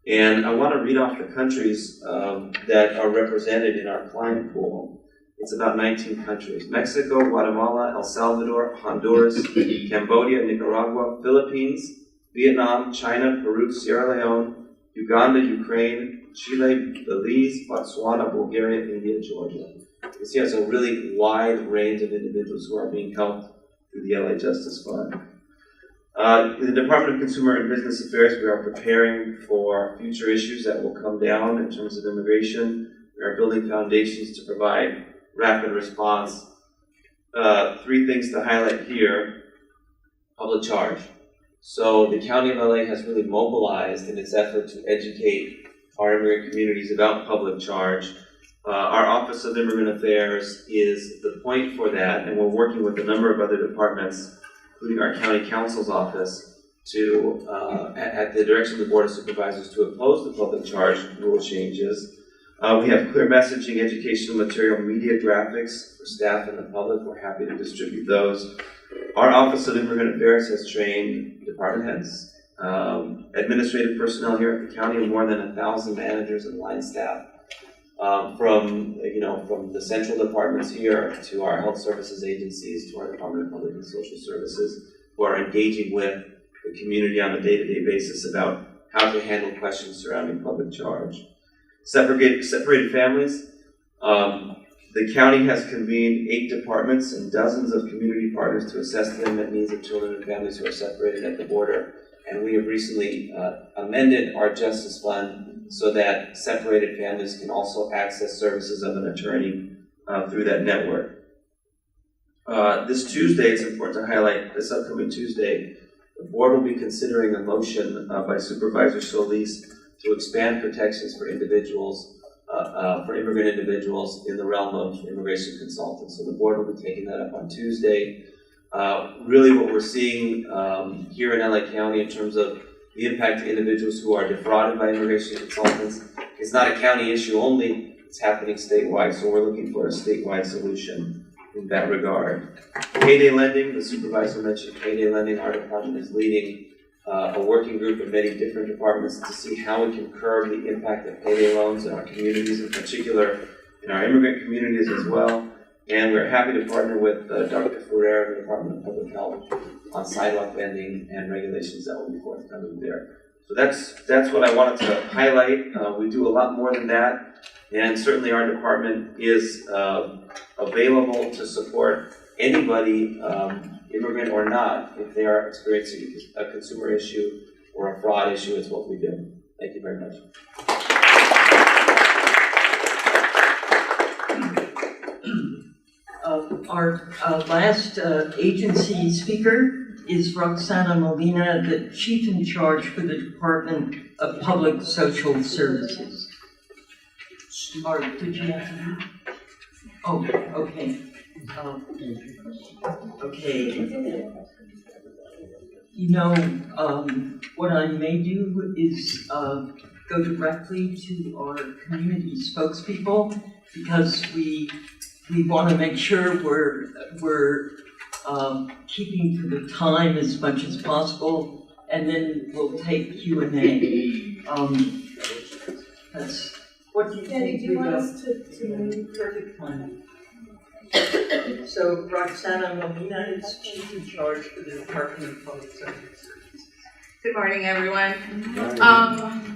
And I want to read off the countries that are represented in our client pool. It's about 19 countries: Mexico, Guatemala, El Salvador, Honduras, Cambodia, Nicaragua, Philippines, Vietnam, China, Peru, Sierra Leone, Uganda, Ukraine, Chile, Belize, Botswana, Bulgaria, India, Georgia. You see, it's a really wide range of individuals who are being helped through the LA Justice Fund. In the Department of Consumer and Business Affairs, we are preparing for future issues that will come down in terms of immigration. We are building foundations to provide rapid response. 3 things to highlight here. Public charge. So the County of LA has really mobilized in its effort to educate our immigrant communities about public charge. Our Office of Immigrant Affairs is the point for that, and we're working with a number of other departments, including our County Counsel's office, to, at the direction of the Board of Supervisors, to oppose the public charge rule changes. We have clear messaging, educational material, media graphics for staff and the public. We're happy to distribute those. Our Office of Immigrant Affairs has trained department heads, administrative personnel here at the county, and more than 1,000 managers and line staff, from the central departments here to our health services agencies to our Department of Public and Social Services, who are engaging with the community on a day-to-day basis about how to handle questions surrounding public charge. Separated families. The county has convened 8 departments and dozens of community partners to assess the unmet needs of children and families who are separated at the border. And we have recently amended our Justice Fund so that separated families can also access services of an attorney through that network. This Tuesday, it's important to highlight, this upcoming Tuesday, the board will be considering a motion by Supervisor Solis to expand protections for individuals, for immigrant individuals in the realm of immigration consultants. So the board will be taking that up on Tuesday. Really what we're seeing here in LA County in terms of the impact to individuals who are defrauded by immigration consultants is not a county issue only, it's happening statewide, so we're looking for a statewide solution in that regard. Payday lending, the supervisor mentioned payday lending. Our department is leading a working group of many different departments to see how we can curb the impact of payday loans in our communities, in particular in our immigrant communities as well. And we're happy to partner with Dr. Ferrer and the Department of Public Health on sidewalk vending and regulations that will be forthcoming there. So that's what I wanted to highlight. We do a lot more than that, and certainly our department is available to support anybody, immigrant or not, if they are experiencing a consumer issue or a fraud issue. Is what we do. Thank you very much. Our last agency speaker is Roxana Molina, the chief in charge for the Department of Public Social Services. Or did you have to? Oh, okay. Okay. You know, what I may do is go directly to our community spokespeople, because we want to make sure we're keeping to the time as much as possible, and then we'll take Q&A. That's what do you think? Do you want us to move Perfect time. So Roxana Molina is chief in charge for the Department of Public Services. Good morning, everyone.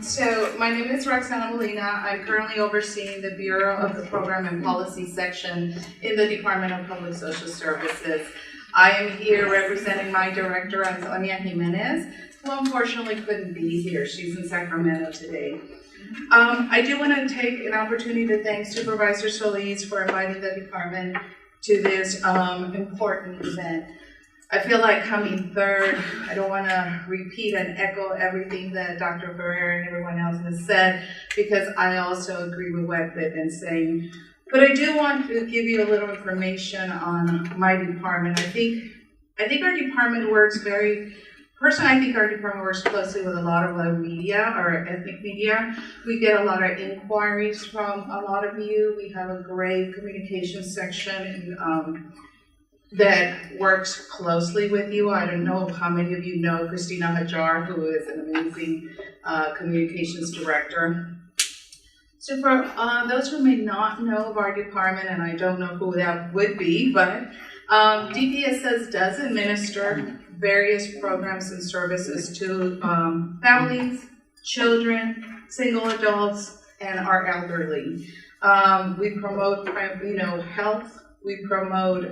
So my name is Roxana Molina. I'm currently overseeing the Bureau of the Program and Policy section in the Department of Public Social Services. I am here representing my director, Antonia Jimenez, who unfortunately couldn't be here. She's in Sacramento today. I do want to take an opportunity to thank Supervisor Solis for inviting the department to this important event. I feel like coming third. I don't want to repeat and echo everything that Dr. Ferrer and everyone else has said, because I also agree with what they've been saying. But I do want to give you a little information on my department. I think our department works I think our department works closely with a lot of our media, or ethnic media. We get a lot of inquiries from a lot of you. We have a great communications section that works closely with you. I don't know how many of you know Christina Hajar, who is an amazing communications director. So for those who may not know of our department, and I don't know who that would be, but DPSS does administer various programs and services to families, children, single adults, and our elderly. We promote, health. We promote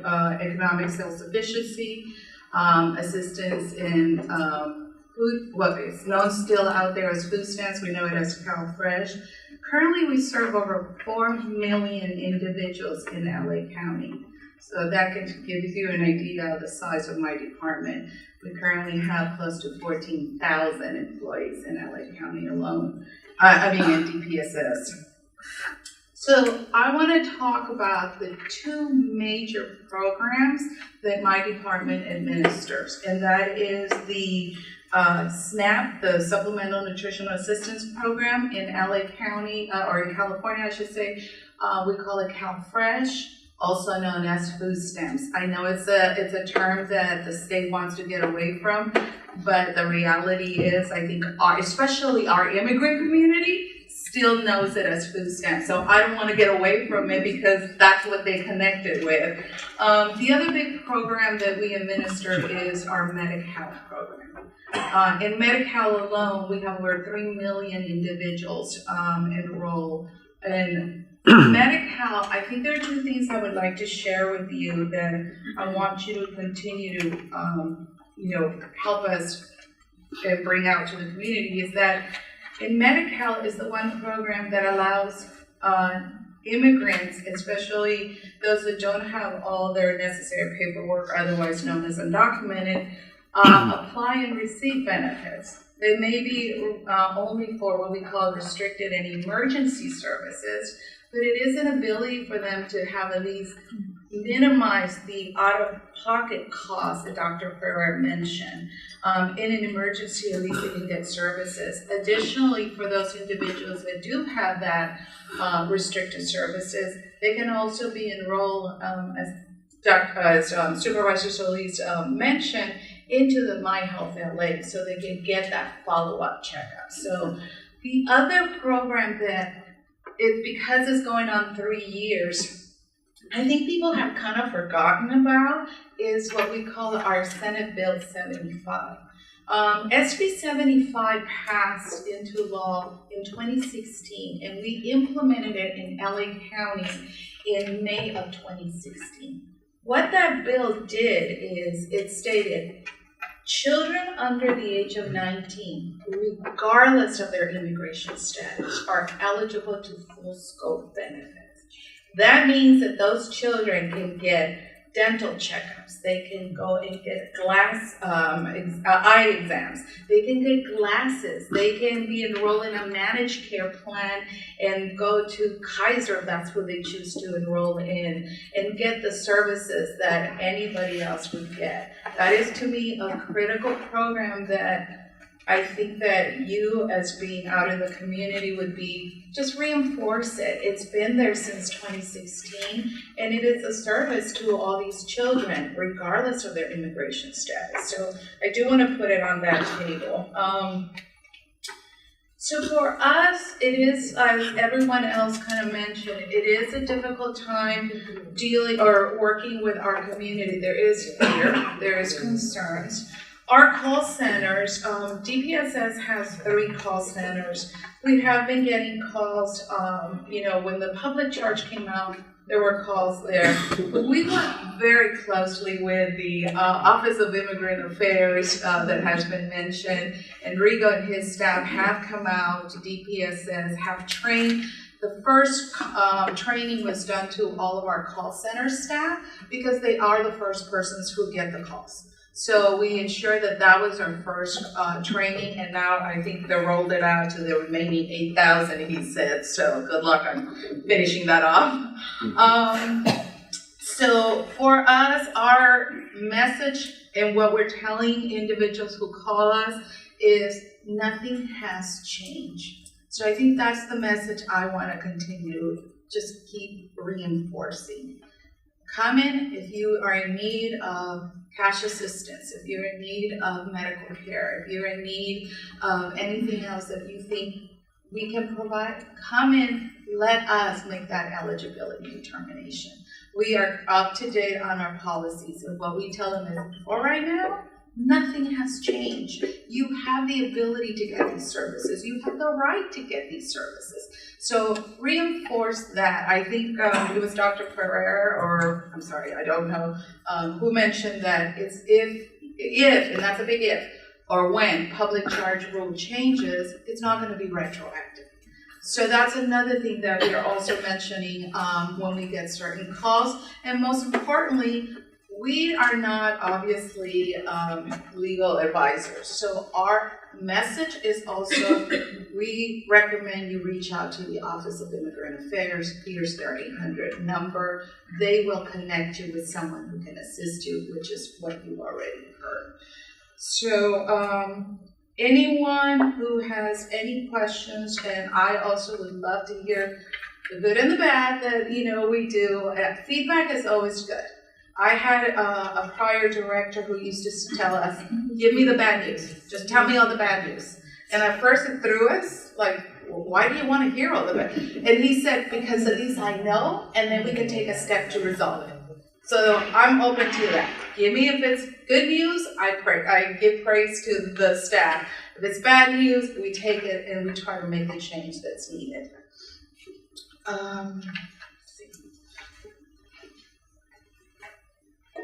economic self-sufficiency, assistance in food, what is known still out there as food stamps. We know it as CalFresh. Currently, we serve over 4 million individuals in LA County. So that gives you an idea of the size of my department. We currently have close to 14,000 employees in LA County alone, in DPSS. So I want to talk about the 2 major programs that my department administers, and that is the SNAP, the Supplemental Nutritional Assistance Program in LA County, or in California, I should say. We call it CalFresh, also known as food stamps. I know it's a term that the state wants to get away from, but the reality is, I think especially our immigrant community still knows it as food stamps. So I don't want to get away from it, because that's what they connected with. The other big program that we administer is our Medi-Cal program. In Medi-Cal alone, we have over 3 million individuals enrolled. And Medi-Cal, I think there are 2 things I would like to share with you that I want you to continue to, help us and bring out to the community, is that in Medi-Cal is the one program that allows immigrants, especially those that don't have all their necessary paperwork, otherwise known as undocumented, apply and receive benefits. They may be only for what we call restricted and emergency services, but it is an ability for them to have at least minimize the out-of-pocket costs that Dr. Ferrer mentioned. In an emergency, at least they can get services. Additionally, for those individuals that do have that restricted services, they can also be enrolled, as Supervisor Solis mentioned, into the My Health LA, so they can get that follow-up checkup. So the other program that because it's going on 3 years, I think people have kind of forgotten about, is what we call our Senate Bill 75. SB 75 passed into law in 2016, and we implemented it in LA County in May of 2016. What that bill did is it stated children under the age of 19, regardless of their immigration status, are eligible to full scope benefits. That means that those children can get dental checkups, they can go and get eye exams, they can get glasses, they can be enrolled in a managed care plan and go to Kaiser if that's who they choose to enroll in, and get the services that anybody else would get. That is, to me, a critical program that I think that you, as being out in the community, would be, just reinforce it. It's been there since 2016, and it is a service to all these children, regardless of their immigration status. So I do want to put it on that table. So for us, it is, as everyone else kind of mentioned, it is a difficult time dealing or working with our community. There is fear, there is concerns. Our call centers, DPSS has 3 call centers. We have been getting calls, when the public charge came out, there were calls there. But we work very closely with the Office of Immigrant Affairs that has been mentioned, and Rigo and his staff have come out to DPSS, have trained. The first training was done to all of our call center staff because they are the first persons who get the calls. So we ensured that that was our first training, and now I think they rolled it out to the remaining 8,000, he said, so good luck on finishing that off. So for us, our message and what we're telling individuals who call us is nothing has changed. So I think that's the message I want to continue, just keep reinforcing. Come in if you are in need of cash assistance, if you're in need of medical care, if you're in need of anything else that you think we can provide, come in, let us make that eligibility determination. We are up to date on our policies, and what we tell them is, for right now, nothing has changed. You have the ability to get these services. You have the right to get these services. So reinforce that. I think it was Dr. Pereira, or I'm sorry, I don't know, who mentioned that it's if, and that's a big if, or when public charge rule changes, it's not going to be retroactive. So that's another thing that we are also mentioning when we get certain calls. And most importantly, we are not obviously legal advisors. So our message is also, we recommend you reach out to the Office of Immigrant Affairs. Here's their 800 number. They will connect you with someone who can assist you, which is what you already heard. So anyone who has any questions, and I also would love to hear the good and the bad that we do. Feedback is always good. I had a prior director who used to tell us, give me the bad news. Just tell me all the bad news. And at first it threw us, like, well, why do you want to hear all the bad? And he said, because at least I know, and then we can take a step to resolve it. So I'm open to that. Give me, if it's good news, I give praise to the staff. If it's bad news, we take it and we try to make the change that's needed.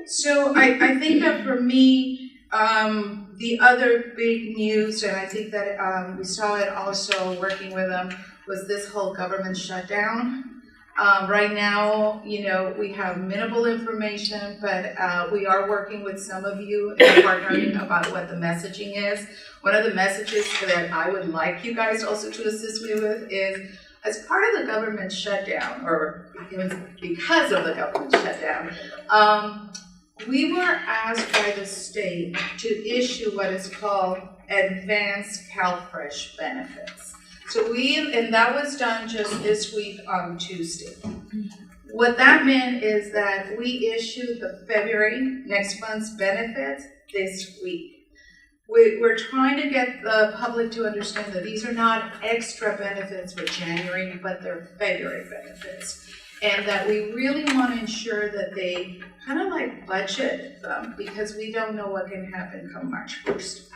So I think that for me, the other big news, and I think that we saw it also working with them, was this whole government shutdown. Right now, we have minimal information, but we are working with some of you and partnering about what the messaging is. One of the messages that I would like you guys also to assist me with is, as part of the government shutdown, or because of the government shutdown, we were asked by the state to issue what is called advanced CalFresh benefits. So and that was done just this week on Tuesday. What that meant is that we issued the February, next month's benefits this week. We're trying to get the public to understand that these are not extra benefits for January, but they're February benefits. And that we really want to ensure that they kind of like budget them, because we don't know what can happen come March 1st.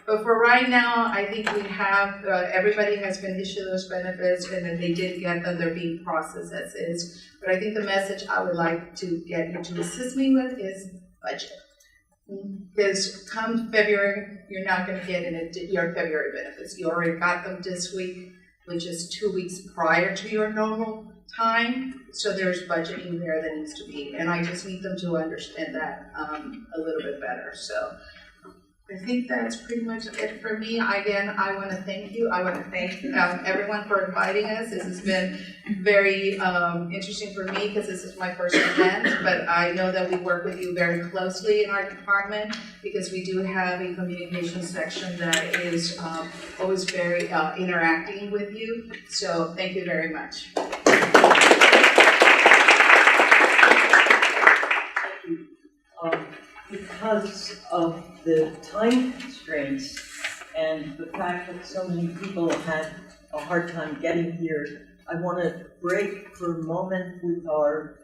But for right now, I think we have, everybody has been issued those benefits, and if they did get them, they're being processed as is. But I think the message I would like to get you to assist me with is budget. Because come February, you're not going to get your February benefits. You already got them this week. which is 2 weeks prior to your normal time. So there's budgeting there that needs to be, and I just need them to understand that a little bit better. So I think that's pretty much it for me. Again, I want to thank you. I want to thank everyone for inviting us. This has been very interesting for me because this is my first event, but I know that we work with you very closely in our department because we do have a communication section that is always very interacting with you. So thank you very much. Because of the time constraints and the fact that so many people had a hard time getting here, I want to break for a moment with our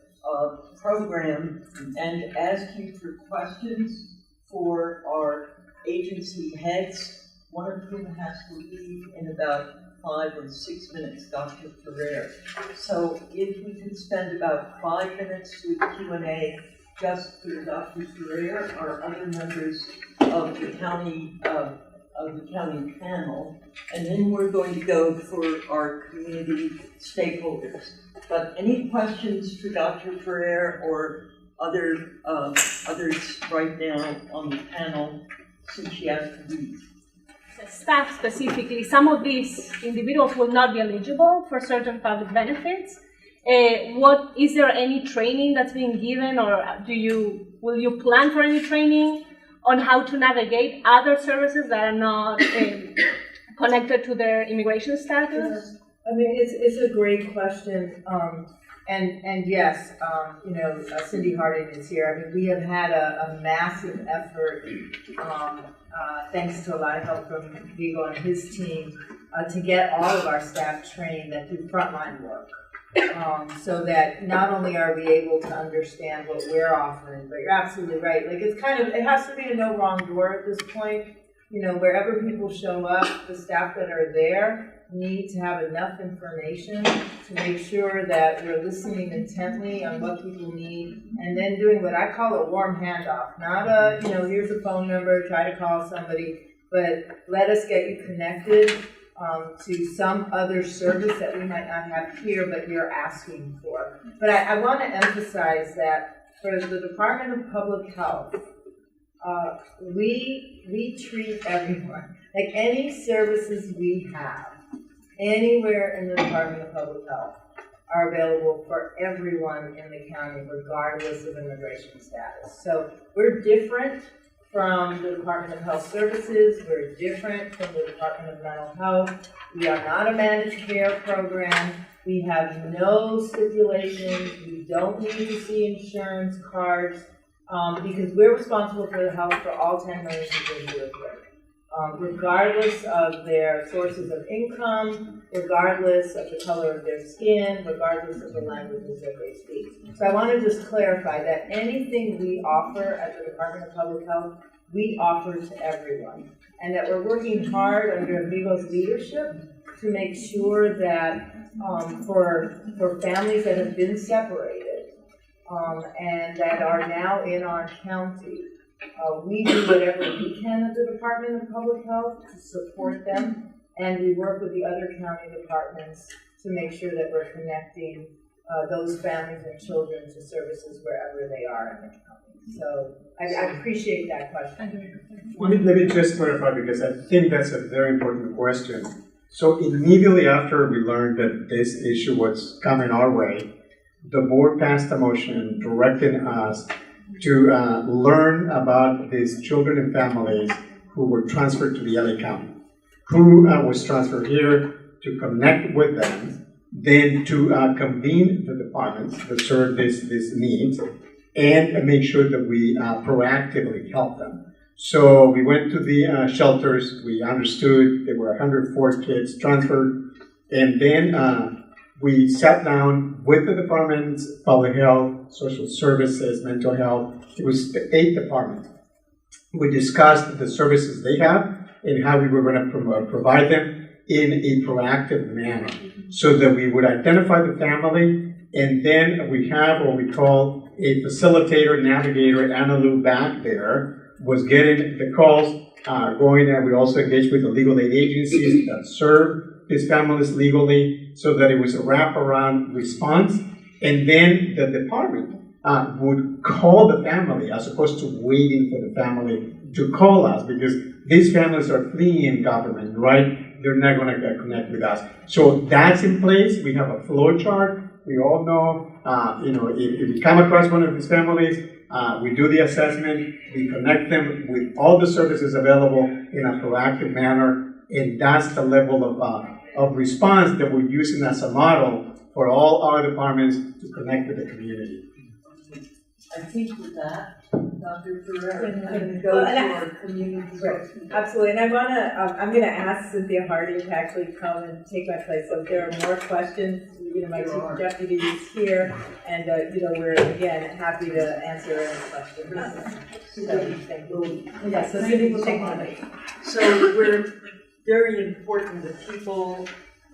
program and ask you for questions for our agency heads, one of whom has to leave in about 5 or 6 minutes, Dr. Ferrer. So if we could spend about 5 minutes with Q&A just for Dr. Ferrer or other members of the county panel, and then we're going to go for our community stakeholders. But any questions for Dr. Ferrer or others right now on the panel since she has to leave? Staff specifically, some of these individuals will not be eligible for certain public benefits. Is there any training that's being given, or will you plan for any training on how to navigate other services that are not connected to their immigration status? I mean, it's a great question, and yes, Cindy Harding is here. I mean, we have had a massive effort, thanks to a lot of help from Vigo and his team, to get all of our staff trained that do frontline work. So that not only are we able to understand what we're offering, but you're absolutely right. Like it has to be a no wrong door at this point. You know, wherever people show up, the staff that are there need to have enough information to make sure that we're listening intently on what people need, and then doing what I call a warm handoff. Not here's a phone number, try to call somebody, but let us get you connected to some other service that we might not have here, but you're asking for. But I want to emphasize that for the Department of Public Health, we treat everyone. Like any services we have anywhere in the Department of Public Health are available for everyone in the county, regardless of immigration status. So we're different from the Department of Health Services, we're different from the Department of Mental Health. We are not a managed care program. We have no stipulations. We don't need to see insurance cards because we're responsible for the health for all 10 million people who live here, regardless of their sources of income, regardless of the color of their skin, regardless of the languages that they speak. So I want to just clarify that anything we offer at the Department of Public Health, we offer to everyone. And that we're working hard under Vigo's leadership to make sure that for families that have been separated and that are now in our county, we do whatever we can at the Department of Public Health to support them, and we work with the other county departments to make sure that we're connecting those families and children to services wherever they are in the county. So I appreciate that question. Let me just clarify, because I think that's a very important question. So immediately after we learned that this issue was coming our way, the board passed a motion directing us to learn about these children and families who were transferred to the LA County, who was transferred here, to connect with them, then to convene the departments that serve these needs, and make sure that we proactively help them. So we went to the shelters, we understood there were 104 kids transferred, and then we sat down with the departments, public health, social services, mental health. It was 8 departments. We discussed the services they have and how we were going to provide them in a proactive manner, so that we would identify the family, and then we have what we call a facilitator, navigator. Anna Lou back there was getting the calls going, and we also engaged with the legal aid agencies that serve his families legally so that it was a wraparound response. And then the department would call the family as opposed to waiting for the family to call us, because these families are fleeing government, right? They're not going to connect with us. So that's in place. We have a flow chart. We all know, if we come across one of these families, we do the assessment, we connect them with all the services available in a proactive manner, and that's the level of response that we're using as a model for all our departments to connect with the community. I think with that, Dr. Ferrer, can Well, go to and our community. Right, absolutely, and I'm gonna ask Cynthia Hardy to actually come and take my place, so if there are more questions, my chief deputy is here, and, we're, again, happy to answer any questions. So, thank you. Yes, so Cindy will take my place. So we're very important, the people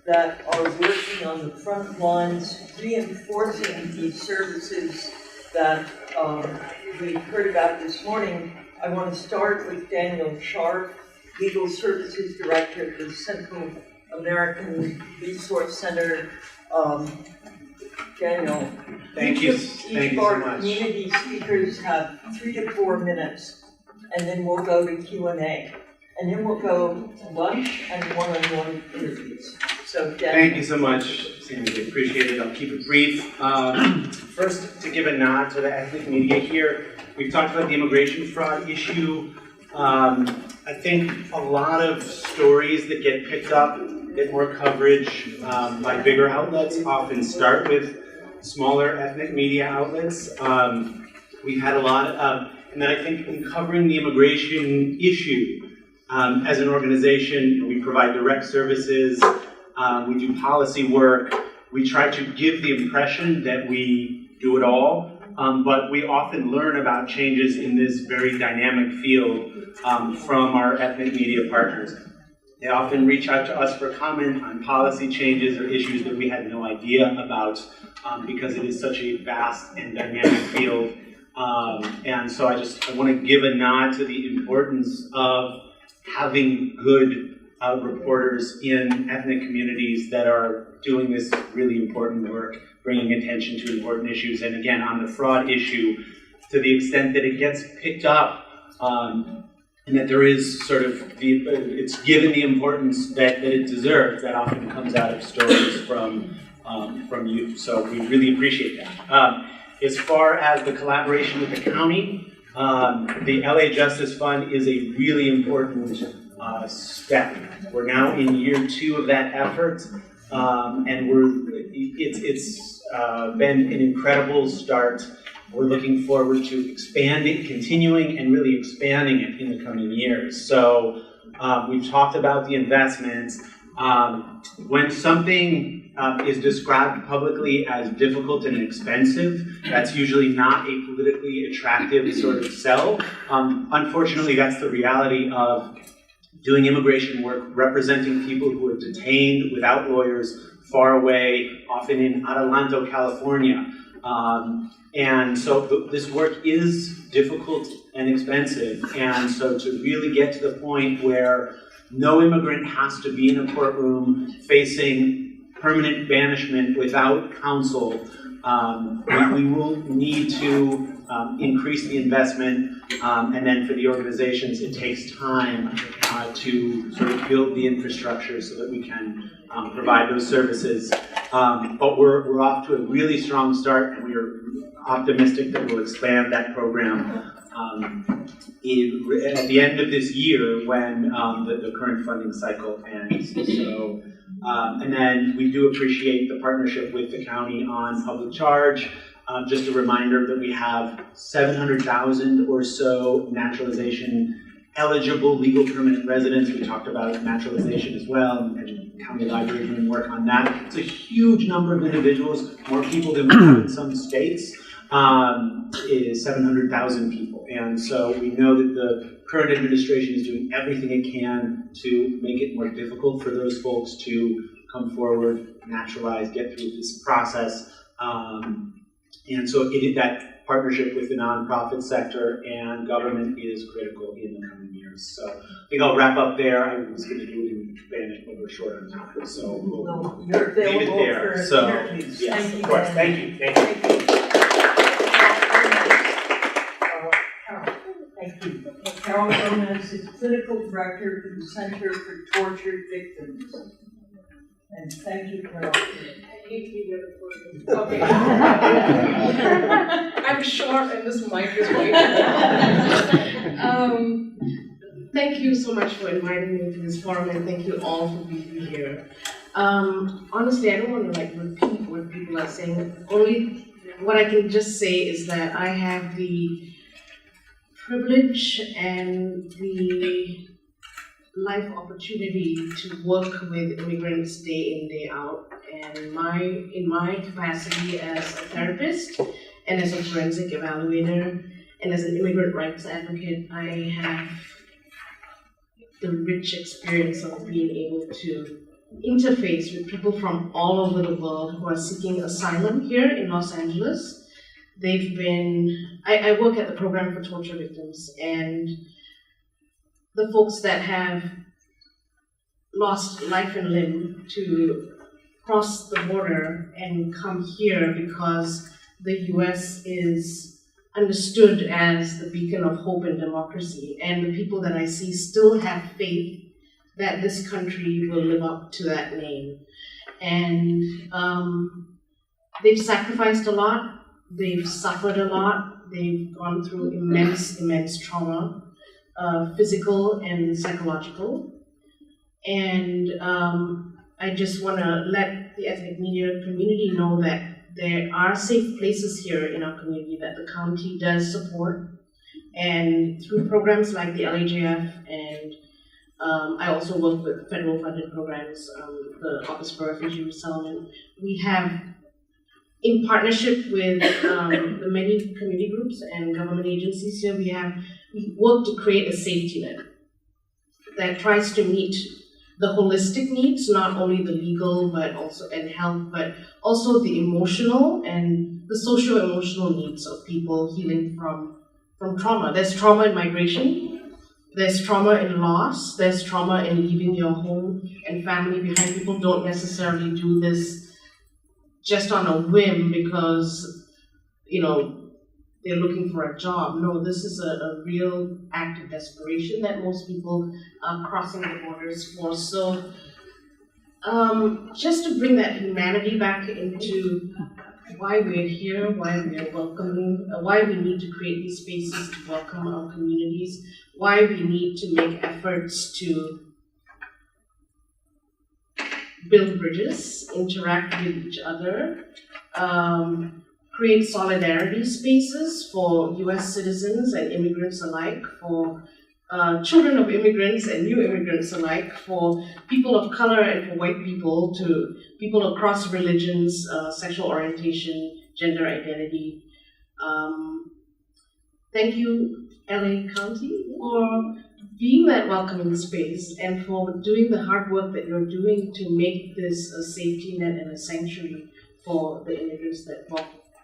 that are working on the front lines, reinforcing these services that we heard about this morning. I want to start with Daniel Sharp, Legal Services Director of the Central American Resource Center. Daniel, thank you each so of our much. community speakers have 3 to 4 minutes, and then we'll go to Q&A. And then we'll go to lunch and one-on-one interviews. So, Daniel. Thank you so much, Sandy. Appreciate it. I'll keep it brief. First, to give a nod to the ethnic media here, we've talked about the immigration fraud issue. I think a lot of stories that get picked up, get more coverage by bigger outlets, often start with smaller ethnic media outlets. We've had a lot of, and then I think in covering the immigration issue, as an organization, we provide direct services, we do policy work, we try to give the impression that we do it all, but we often learn about changes in this very dynamic field from our ethnic media partners. They often reach out to us for comment on policy changes or issues that we had no idea about because it is such a vast and dynamic field. And so I want to give a nod to the importance of having good reporters in ethnic communities that are doing this really important work, bringing attention to important issues. And again, on the fraud issue, to the extent that it gets picked up, and that there is sort of, it's given the importance that it deserves, that often comes out of stories from you. So we really appreciate that. As far as the collaboration with the county, the LA Justice Fund is a really important step. We're now in year 2 of that effort, and it's been an incredible start. We're looking forward to expanding, continuing, and really expanding it in the coming years. So we've talked about the investments. When something is described publicly as difficult and expensive, that's usually not a politically attractive sort of sell. Unfortunately, that's the reality of doing immigration work, representing people who are detained without lawyers, far away, often in Adelanto, California. And so this work is difficult and expensive. And so to really get to the point where no immigrant has to be in a courtroom facing permanent banishment without counsel, we will need to increase the investment, and then for the organizations, it takes time to sort of build the infrastructure so that we can provide those services. But we're off to a really strong start, and we are optimistic that we'll expand that program at the end of this year when the current funding cycle ends. So, and then we do appreciate the partnership with the county on public charge. Just a reminder that we have 700,000 or so naturalization eligible legal permanent residents. We talked about naturalization as well, and county library doing work on that. It's a huge number of individuals, more people than we have in some states, is 700,000 people. And so we know that the current administration is doing everything it can to make it more difficult for those folks to come forward, naturalize, get through this process. And so that partnership with the nonprofit sector and government is critical in the coming years. years. So I think I'll wrap up there. I was going to do it in Spanish, but we're short on time, so we'll You're leave it available there. for So, interviews. yes, Thank of you. course. Thank you. Thank you. Thank you. Carol Gomez is Clinical Director for the Center for Tortured Victims. And thank you, Carol. Okay. I'm short and this mic is way Thank you so much for inviting me to this forum, and thank you all for being here. Honestly, I don't want to repeat what people are saying. Only what I can just say is that I have the privilege and the life opportunity to work with immigrants day in, day out. And in my capacity as a therapist and as a forensic evaluator and as an immigrant rights advocate, I have the rich experience of being able to interface with people from all over the world who are seeking asylum here in Los Angeles. I work at the Program for Torture Victims, and the folks that have lost life and limb to cross the border and come here because the US is understood as the beacon of hope and democracy, and the people that I see still have faith that this country will live up to that name. And they've sacrificed a lot, they've suffered a lot, they've gone through immense trauma, physical and psychological. And I just want to let the ethnic media community know that there are safe places here in our community that the county does support. And through programs like the LAJF, and I also work with federal funded programs, the Office for Refugee Resettlement, we have, in partnership with the many community groups and government agencies here, we work to create a safety net that tries to meet the holistic needs, not only the legal but also and health, but also the emotional and the socio-emotional needs of people healing from trauma. There's trauma in migration, there's trauma in loss, there's trauma in leaving your home and family behind. People don't necessarily do this just on a whim because, they're looking for a job. No, this is a real act of desperation that most people are crossing the borders for. So just to bring that humanity back into why we're here, why we're welcoming, why we need to create these spaces to welcome our communities, why we need to make efforts to build bridges, interact with each other, create solidarity spaces for US citizens and immigrants alike, for children of immigrants and new immigrants alike, for people of color and for white people, to people across religions, sexual orientation, gender identity. Thank you, LA County, for being that welcoming space and for doing the hard work that you're doing to make this a safety net and a sanctuary for the immigrants that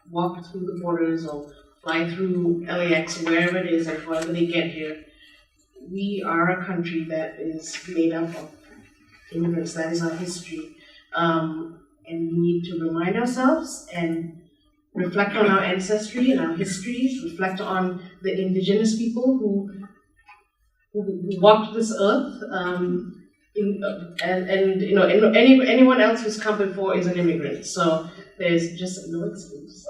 walk through the borders or fly through LAX, wherever it is, and however they get here. We are a country that is made up of immigrants. That is our history. And we need to remind ourselves and reflect on our ancestry and our histories, reflect on the indigenous people who walked this earth. Anyone else who's come before is an immigrant. So there's just no excuse.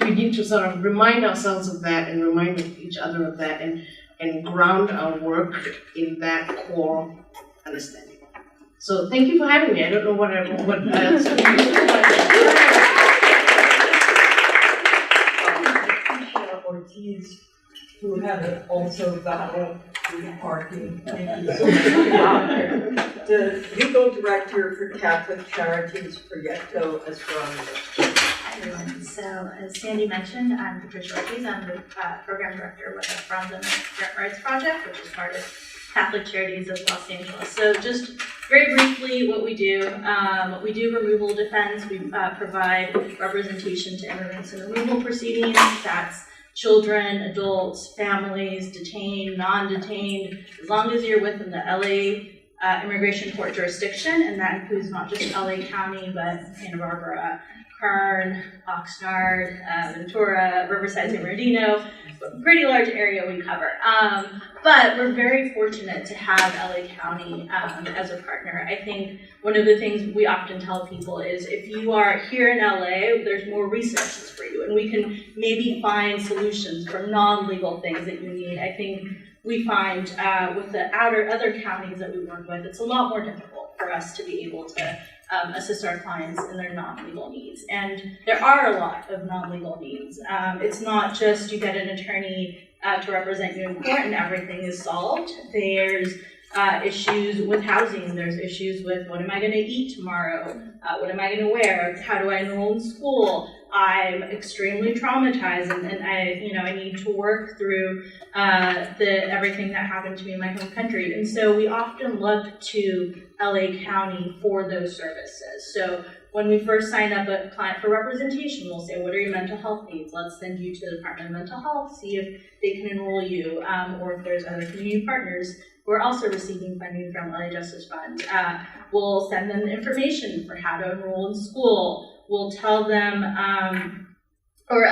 We need to sort of remind ourselves of that and remind each other of that and ground our work in that core understanding. So thank you for having me. I don't know what else to do. Ortiz, who had also battled with parking. Thank you so much. The legal director for Catholic Charities Proyecto Estrada. Hi everyone. So as Sandy mentioned, I'm Patricia Ortiz. I'm the program director with the Bronze Immigrant Rights Project, which is part of Catholic Charities of Los Angeles. So just very briefly what we do removal defense. We provide representation to immigrants in removal proceedings. That's children, adults, families, detained, non-detained, as long as you're within the LA immigration court jurisdiction, and that includes not just LA County, but Santa Barbara, Kern, Oxnard, Ventura, Riverside, San Bernardino, pretty large area we cover. But we're very fortunate to have LA County as a partner. I think one of the things we often tell people is if you are here in LA, there's more resources for you, and we can maybe find solutions for non-legal things that you need. I think we find with the other counties that we work with, it's a lot more difficult for us to be able to assist our clients in their non-legal needs. And there are a lot of non-legal needs. It's not just you get an attorney to represent you in court and everything is solved. There's issues with housing. There's issues with what am I going to eat tomorrow? What am I going to wear? How do I enroll in school? I'm extremely traumatized, and I need to work through everything that happened to me in my home country. And so we often look to LA County for those services. So when we first sign up a client for representation, we'll say, what are your mental health needs? Let's send you to the Department of Mental Health, see if they can enroll you, or if there's other community partners. We're also receiving funding from LA Justice Fund. We'll send them the information for how to enroll in school. We'll tell them, or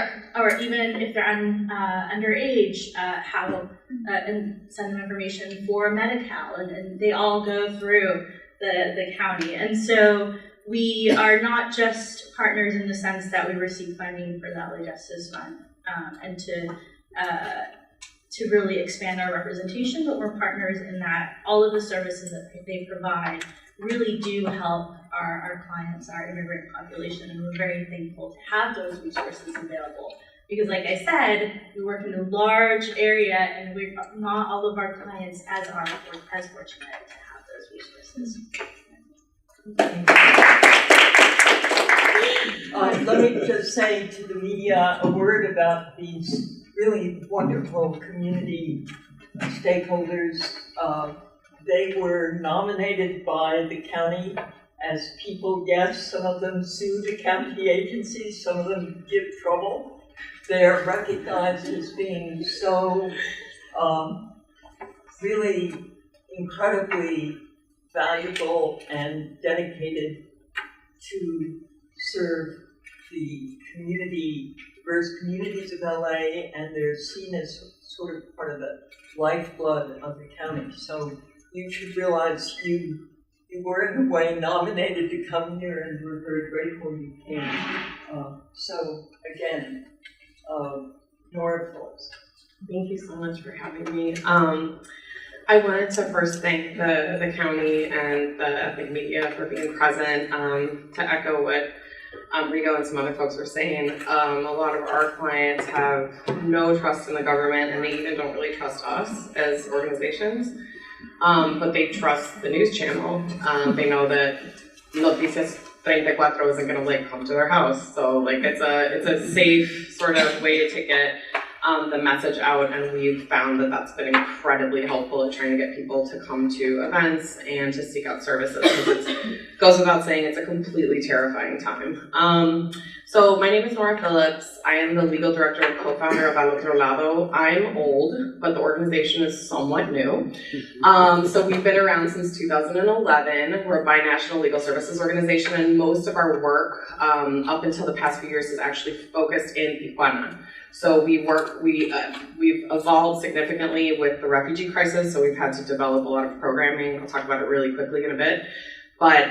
even if they're underage, and send them information for Medi-Cal, and they all go through the county. And so we are not just partners in the sense that we receive funding for the LA Justice Fund and to really expand our representation, but we're partners in that all of the services that they provide really do help our clients, our immigrant population, and we're very thankful to have those resources available. Because like I said, we work in a large area and we're not all of our clients as fortunate to have those resources. Let me just say to the media a word about these really wonderful community stakeholders. They were nominated by the county as people. Yes, some of them sue the county agencies, some of them give trouble. They're recognized as being so really incredibly valuable and dedicated to serve the diverse communities of LA, and they're seen as sort of part of the lifeblood of the county. So you should realize you were in a way nominated to come here, and we're very grateful you came. So again, Nora Phillips. Thank you so much for having me. I wanted to first thank the county and the ethnic media for being present. To echo what Rigo and some other folks were saying, a lot of our clients have no trust in the government, and they even don't really trust us as organizations. But they trust the news channel. They know that Noticias 34 isn't going to come to their house. So it's a safe sort of way to get the message out, and we've found that that's been incredibly helpful at trying to get people to come to events and to seek out services, because it goes without saying it's a completely terrifying time. So my name is Nora Phillips. I am the legal director and co-founder of Al Otro Lado. I'm old, but the organization is somewhat new. So we've been around since 2011. We're a binational legal services organization, and most of our work up until the past few years is actually focused in Tijuana. So we've evolved significantly with the refugee crisis, so we've had to develop a lot of programming. I'll talk about it really quickly in a bit. But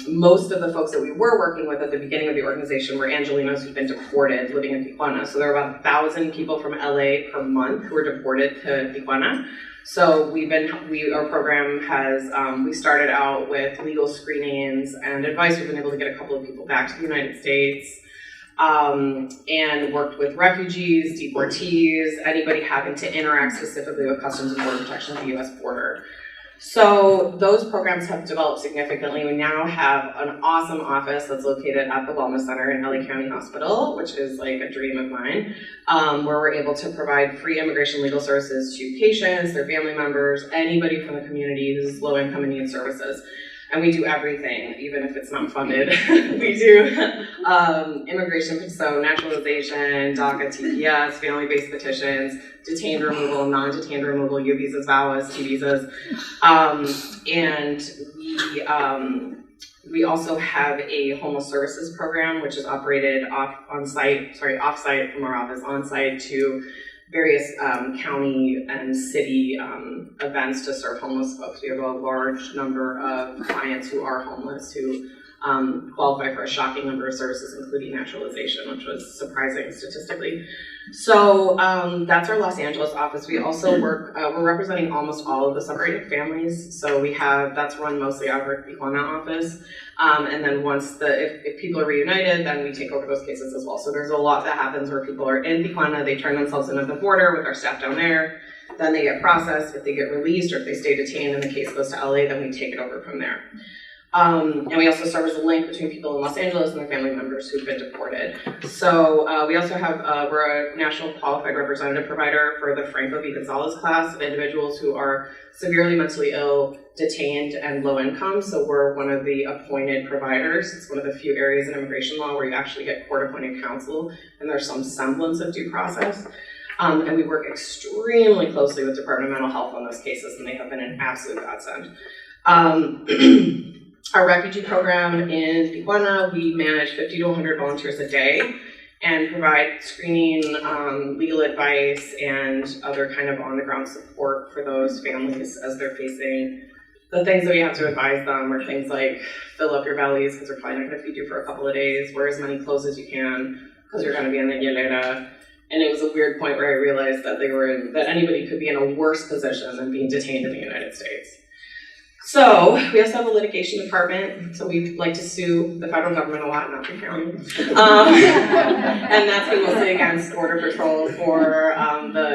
most of the folks that we were working with at the beginning of the organization were Angelinos who've been deported living in Tijuana. So there are about 1,000 people from LA per month who are deported to Tijuana. So our program has, we started out with legal screenings and advice. We've been able to get a couple of people back to the United States. And worked with refugees, deportees, anybody having to interact specifically with Customs and Border Protection at the U.S. border. So those programs have developed significantly. We now have an awesome office that's located at the Wellness Center in LA County Hospital, which is like a dream of mine, where we're able to provide free immigration legal services to patients, their family members, anybody from the community who's low income and needs services. And we do everything, even if it's not funded. We do immigration, so naturalization, DACA, TPS, family-based petitions, detained removal, non-detained removal, U visas, VAWAs, T visas. And we also have a homeless services program, which is operated off-site from our office, on-site to various county and city events to serve homeless folks. We have a large number of clients who are homeless who qualify for a shocking number of services, including naturalization, which was surprising statistically. So that's our Los Angeles office. We also work, we're representing almost all of the separated families. So we have, that's run mostly out of our Tijuana office. And then once if people are reunited, then we take over those cases as well. So there's a lot that happens where people are in Tijuana, they turn themselves in at the border with our staff down there, then they get processed. If they get released or if they stay detained and the case goes to LA, then we take it over from there. And we also serve as a link between people in Los Angeles and their family members who've been deported. So we also have, we're a national qualified representative provider for the Franco V. Gonzalez class of individuals who are severely mentally ill, detained, and low income. So we're one of the appointed providers. It's one of the few areas in immigration law where you actually get court-appointed counsel and there's some semblance of due process. And we work extremely closely with Department of Mental Health on those cases, and they have been an absolute godsend. Our refugee program in Tijuana, we manage 50 to 100 volunteers a day and provide screening, legal advice, and other kind of on-the-ground support for those families as they're facing the things that we have to advise them are things like fill up your bellies because they're probably not going to feed you for a couple of days, wear as many clothes as you can because you're going to be in the hielera. And it was a weird point where I realized that that anybody could be in a worse position than being detained in the United States. So we also have a litigation department, so we like to sue the federal government a lot, not the county. And that's been mostly against Border Patrol for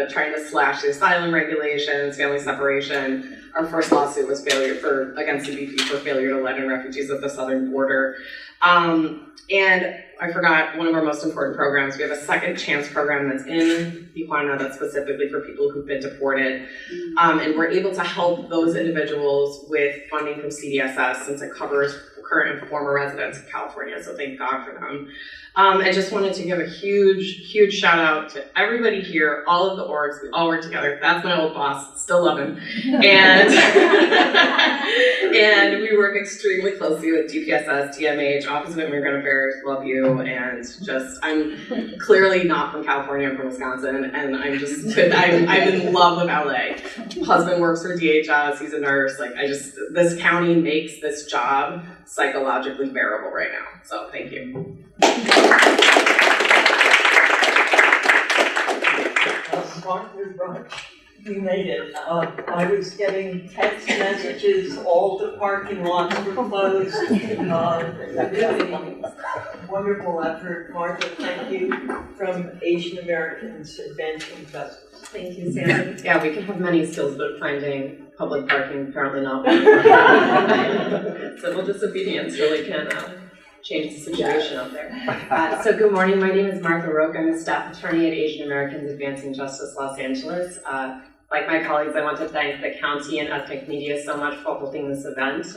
trying to slash the asylum regulations, family separation. Our first lawsuit was against CBP for failure to let in refugees at the southern border. And I forgot one of our most important programs. We have a second chance program that's in Tijuana that's specifically for people who've been deported. And we're able to help those individuals with funding from CDSS since it covers current and former residents of California, so thank God for them. I just wanted to give a huge shout out to everybody here, all of the orgs, we all work together. That's my old boss, still love him. And, and we work extremely closely with DPSS, TMH, Office of Immigrant Affairs, love you, and I'm clearly not from California, I'm from Wisconsin, and I'm in love with LA. Husband works for DHS, he's a nurse, this county makes this job psychologically bearable right now, so thank you. Smart with brunch. You made it. I was getting text messages, all the parking lots were closed. Really wonderful effort, Martha. Thank you from Asian Americans Advancing Justice. Thank you, Sandy. Yeah, we can have many skills, but finding public parking apparently not. Civil disobedience really can change the situation out there. So good morning, my name is Martha Roque. I'm a staff attorney at Asian Americans Advancing Justice Los Angeles. Like my colleagues, I want to thank the county and ethnic media so much for holding this event.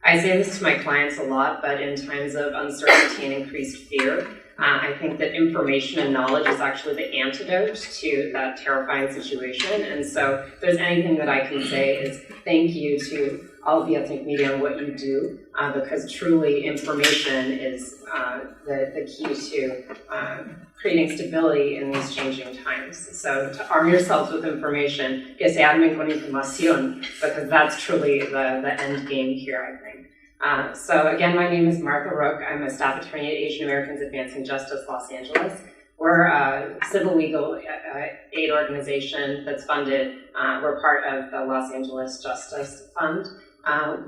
I say this to my clients a lot, but in times of uncertainty and increased fear, I think that information and knowledge is actually the antidote to that terrifying situation. And so if there's anything that I can say is thank you to all of the ethnic media and what you do, because truly information is the key to creating stability in these changing times. So to arm yourselves with information, que se armen con información, because that's truly the end game here, I think. So again, my name is Martha Roque. I'm a staff attorney at Asian Americans Advancing Justice Los Angeles. We're a civil legal aid organization that's funded. We're part of the Los Angeles Justice Fund.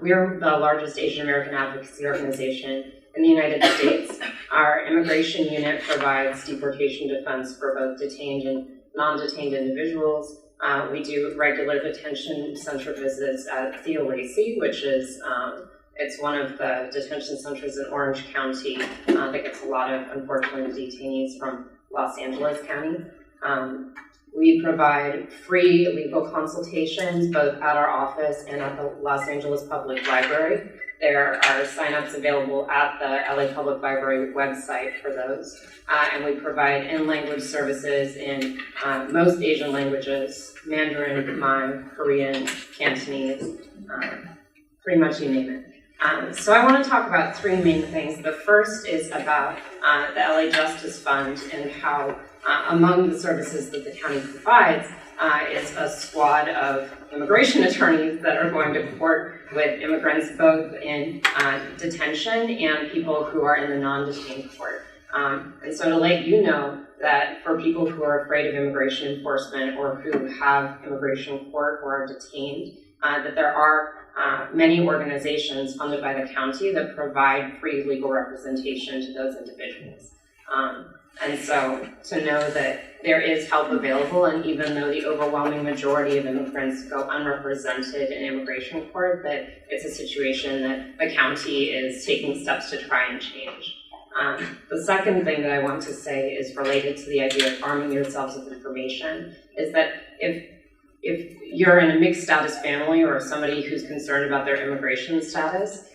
We're the largest Asian American advocacy organization in the United States. Our immigration unit provides deportation defense for both detained and non-detained individuals. We do regular detention center visits at Theo Lacey, which is it's one of the detention centers in Orange County that gets a lot of, unfortunately, detainees from Los Angeles County. We provide free legal consultations both at our office and at the Los Angeles Public Library. There are signups available at the LA Public Library website for those. And we provide in-language services in most Asian languages, Mandarin, Khmer, Korean, Cantonese, pretty much you name it. So I want to talk about three main things. The first is about the LA Justice Fund and how among the services that the county provides is a squad of immigration attorneys that are going to court with immigrants both in detention and people who are in the non-detained court. And so to let you know that for people who are afraid of immigration enforcement or who have immigration court or are detained, that there are many organizations funded by the county that provide free legal representation to those individuals. And so to know that there is help available, and even though the overwhelming majority of immigrants go unrepresented in immigration court, that it's a situation that the county is taking steps to try and change. The second thing that I want to say is related to the idea of arming yourselves with information, is that if you're in a mixed status family or somebody who's concerned about their immigration status,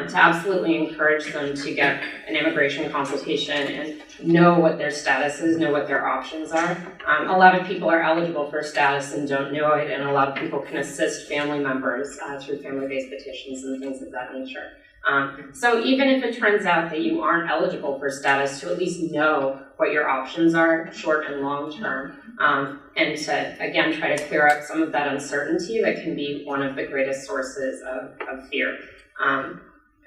to absolutely encourage them to get an immigration consultation and know what their status is, know what their options are. A lot of people are eligible for status and don't know it, and a lot of people can assist family members through family-based petitions and things of that nature. So even if it turns out that you aren't eligible for status, to at least know what your options are, short and long term, and to, again, try to clear up some of that uncertainty that can be one of the greatest sources of fear.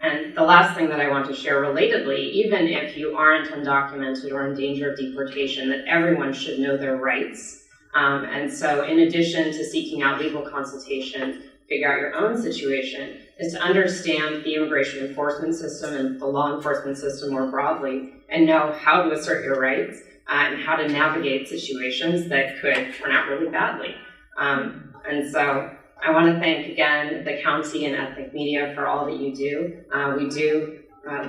And the last thing that I want to share relatedly, even if you aren't undocumented or in danger of deportation, that everyone should know their rights. And so in addition to seeking out legal consultation, figure out your own situation, is to understand the immigration enforcement system and the law enforcement system more broadly, and know how to assert your rights and how to navigate situations that could turn out really badly. And so I want to thank again the county and Ethnic Media for all that you do. We do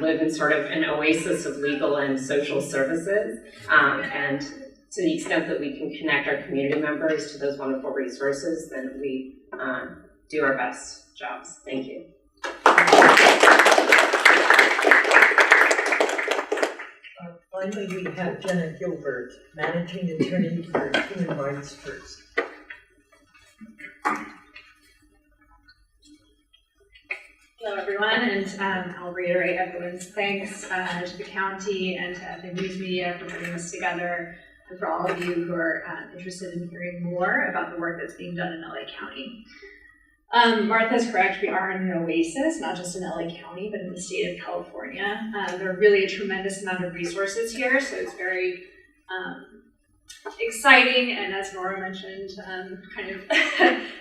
live in sort of an oasis of legal and social services, and to the extent that we can connect our community members to those wonderful resources, then we do our best jobs. Thank you. Finally, we have Jenna Gilbert, Managing Attorney for Human Rights First. Hello, everyone, and I'll reiterate everyone's thanks to the county and to Ethnic News Media for putting this together, and for all of you who are interested in hearing more about the work that's being done in LA County. Martha's correct, we are in an oasis, not just in LA County, but in the state of California. There are really a tremendous amount of resources here, so it's very exciting, and as Nora mentioned, kind of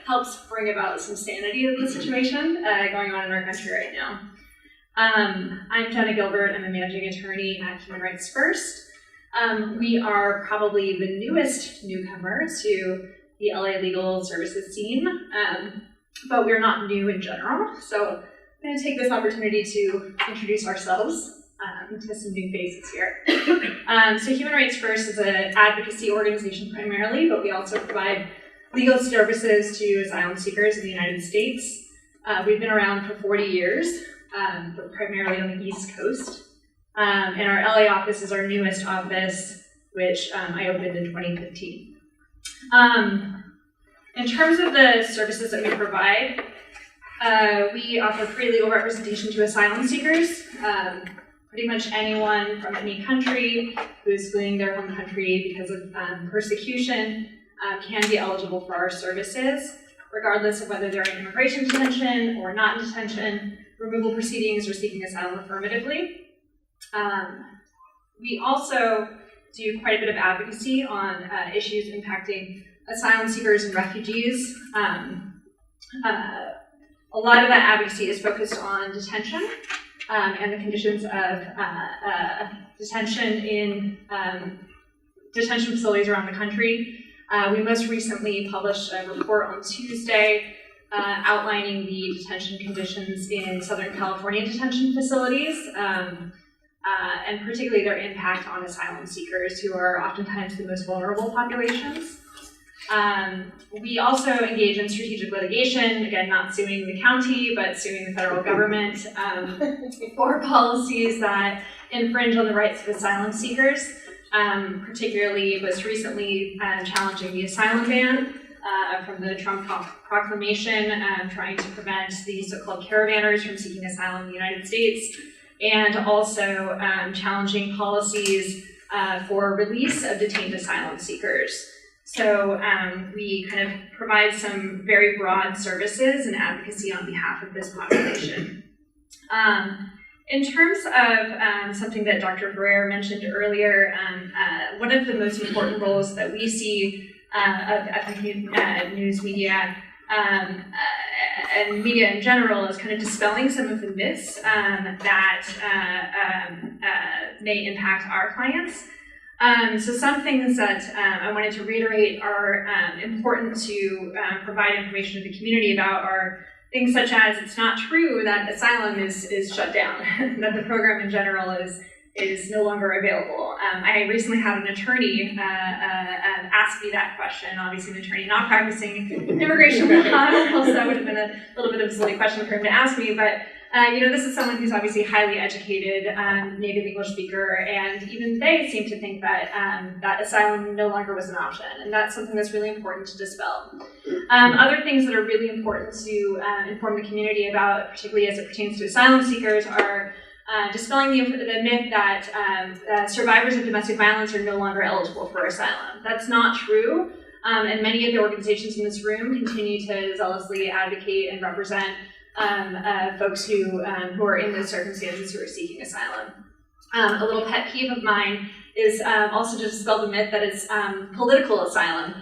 helps bring about some sanity of the situation going on in our country right now. I'm Jenna Gilbert. I'm a managing attorney at Human Rights First. We are probably the newest newcomer to the LA legal services scene, but we're not new in general. So I'm going to take this opportunity to introduce ourselves to some new faces here. So Human Rights First is an advocacy organization primarily, but we also provide legal services to asylum seekers in the United States. We've been around for 40 years, but primarily on the East Coast. And our LA office is our newest office, which I opened in 2015. In terms of the services that we provide, we offer free legal representation to asylum seekers. Pretty much anyone from any country who is fleeing their home country because of persecution can be eligible for our services, regardless of whether they're in immigration detention or not in detention, removal proceedings, or seeking asylum affirmatively. We also do quite a bit of advocacy on issues impacting asylum seekers and refugees. A lot of that advocacy is focused on detention and the conditions of detention in detention facilities around the country. We most recently published a report on Tuesday outlining the detention conditions in Southern California detention facilities, and particularly their impact on asylum seekers, who are oftentimes the most vulnerable populations. We also engage in strategic litigation, again, not suing the county, but suing the federal government for policies that infringe on the rights of asylum seekers, particularly most recently challenging the asylum ban from the Trump proclamation, trying to prevent the so-called caravanners from seeking asylum in the United States, and also challenging policies for release of detained asylum seekers. So we kind of provide some very broad services and advocacy on behalf of this population. In terms of something that Dr. Barrera mentioned earlier, one of the most important roles that we see of ethnic news media and media in general is kind of dispelling some of the myths that may impact our clients. So some things that I wanted to reiterate are important to provide information to the community about are things such as it's not true that asylum is shut down, that the program in general is no longer available. I recently had an attorney ask me that question, obviously an attorney not practicing immigration law, so that would have been a little bit of a silly question for him to ask me, but this is someone who's obviously highly educated, native English speaker, and even they seem to think that that asylum no longer was an option, and that's something that's really important to dispel. Other things that are really important to inform the community about, particularly as it pertains to asylum seekers, are dispelling the myth that survivors of domestic violence are no longer eligible for asylum. That's not true, and many of the organizations in this room continue to zealously advocate and represent folks who are in those circumstances who are seeking asylum. A little pet peeve of mine is also to dispel the myth that it's political asylum.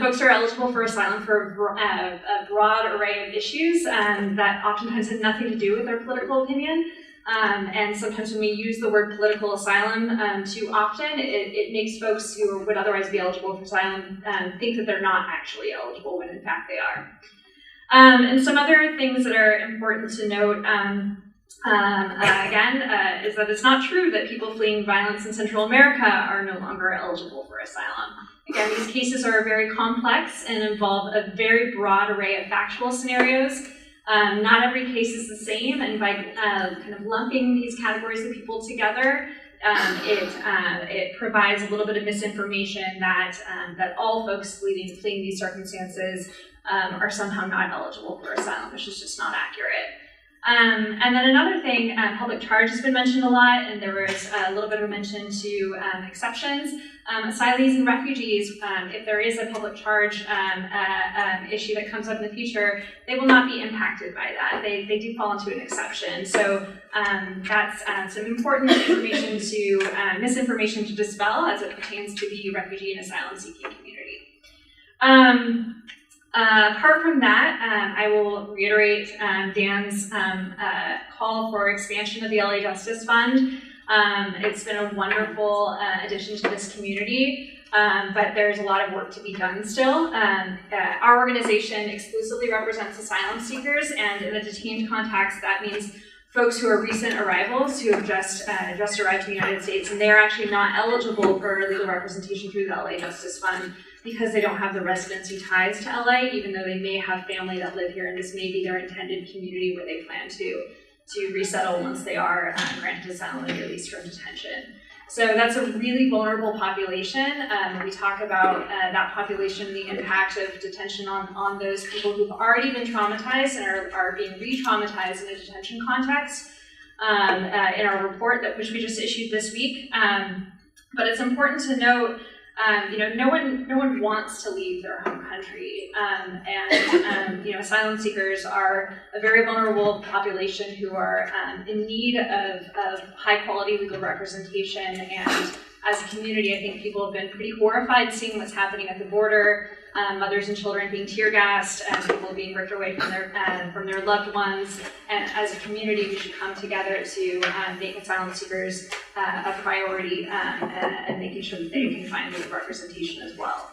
Folks are eligible for asylum for a broad array of issues that oftentimes have nothing to do with their political opinion. And sometimes when we use the word political asylum too often, it makes folks who would otherwise be eligible for asylum think that they're not actually eligible when in fact they are. And some other things that are important to note, again, is that it's not true that people fleeing violence in Central America are no longer eligible for asylum. Again, these cases are very complex and involve a very broad array of factual scenarios. Not every case is the same, and by kind of lumping these categories of people together, it provides a little bit of misinformation that all folks fleeing these circumstances are somehow not eligible for asylum, which is just not accurate. And then another thing, public charge has been mentioned a lot, and there was a little bit of a mention to exceptions. Asylees and refugees, if there is a public charge issue that comes up in the future, they will not be impacted by that. They do fall into an exception. So that's some important information misinformation to dispel as it pertains to the refugee and asylum seeking community. Apart from that, I will reiterate Dan's call for expansion of the LA Justice Fund. It's been a wonderful addition to this community, but there's a lot of work to be done still. Our organization exclusively represents asylum seekers, and in a detained context, that means folks who are recent arrivals who have just arrived to the United States, and they're actually not eligible for legal representation through the LA Justice Fund because they don't have the residency ties to LA, even though they may have family that live here, and this may be their intended community where they plan to resettle once they are granted asylum and released from detention. So that's a really vulnerable population. We talk about that population, the impact of detention on those people who've already been traumatized and are being re-traumatized in a detention context in our report which we just issued this week. But it's important to note, no one wants to leave their home country, and asylum seekers are a very vulnerable population who are in need of high-quality legal representation. And as a community, I think people have been pretty horrified seeing what's happening at the border. Mothers and children being tear gassed, and people being ripped away from their loved ones. And as a community, we should come together to make asylum seekers a priority and making sure that they can find legal representation as well.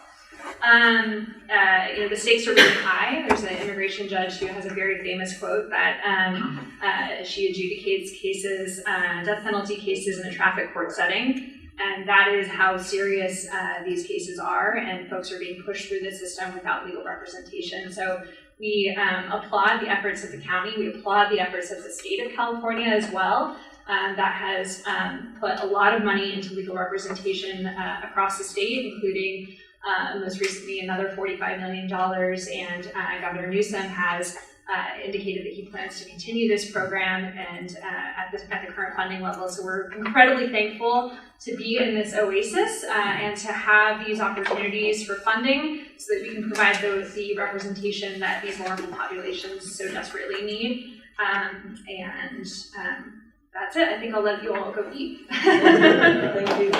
The stakes are really high. There's an immigration judge who has a very famous quote that she adjudicates cases, death penalty cases in a traffic court setting. And that is how serious these cases are, and folks are being pushed through the system without legal representation. So we applaud the efforts of the county, we applaud the efforts of the state of California as well. That has put a lot of money into legal representation across the state, including most recently another $45 million, and Governor Newsom has indicated that he plans to continue this program and at the current funding level. So we're incredibly thankful to be in this oasis and to have these opportunities for funding so that we can provide the representation that these vulnerable populations so desperately need. That's it. I think I'll let you all go eat. Thank you.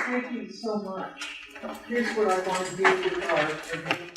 Thank you so much. Here's what I want to do with our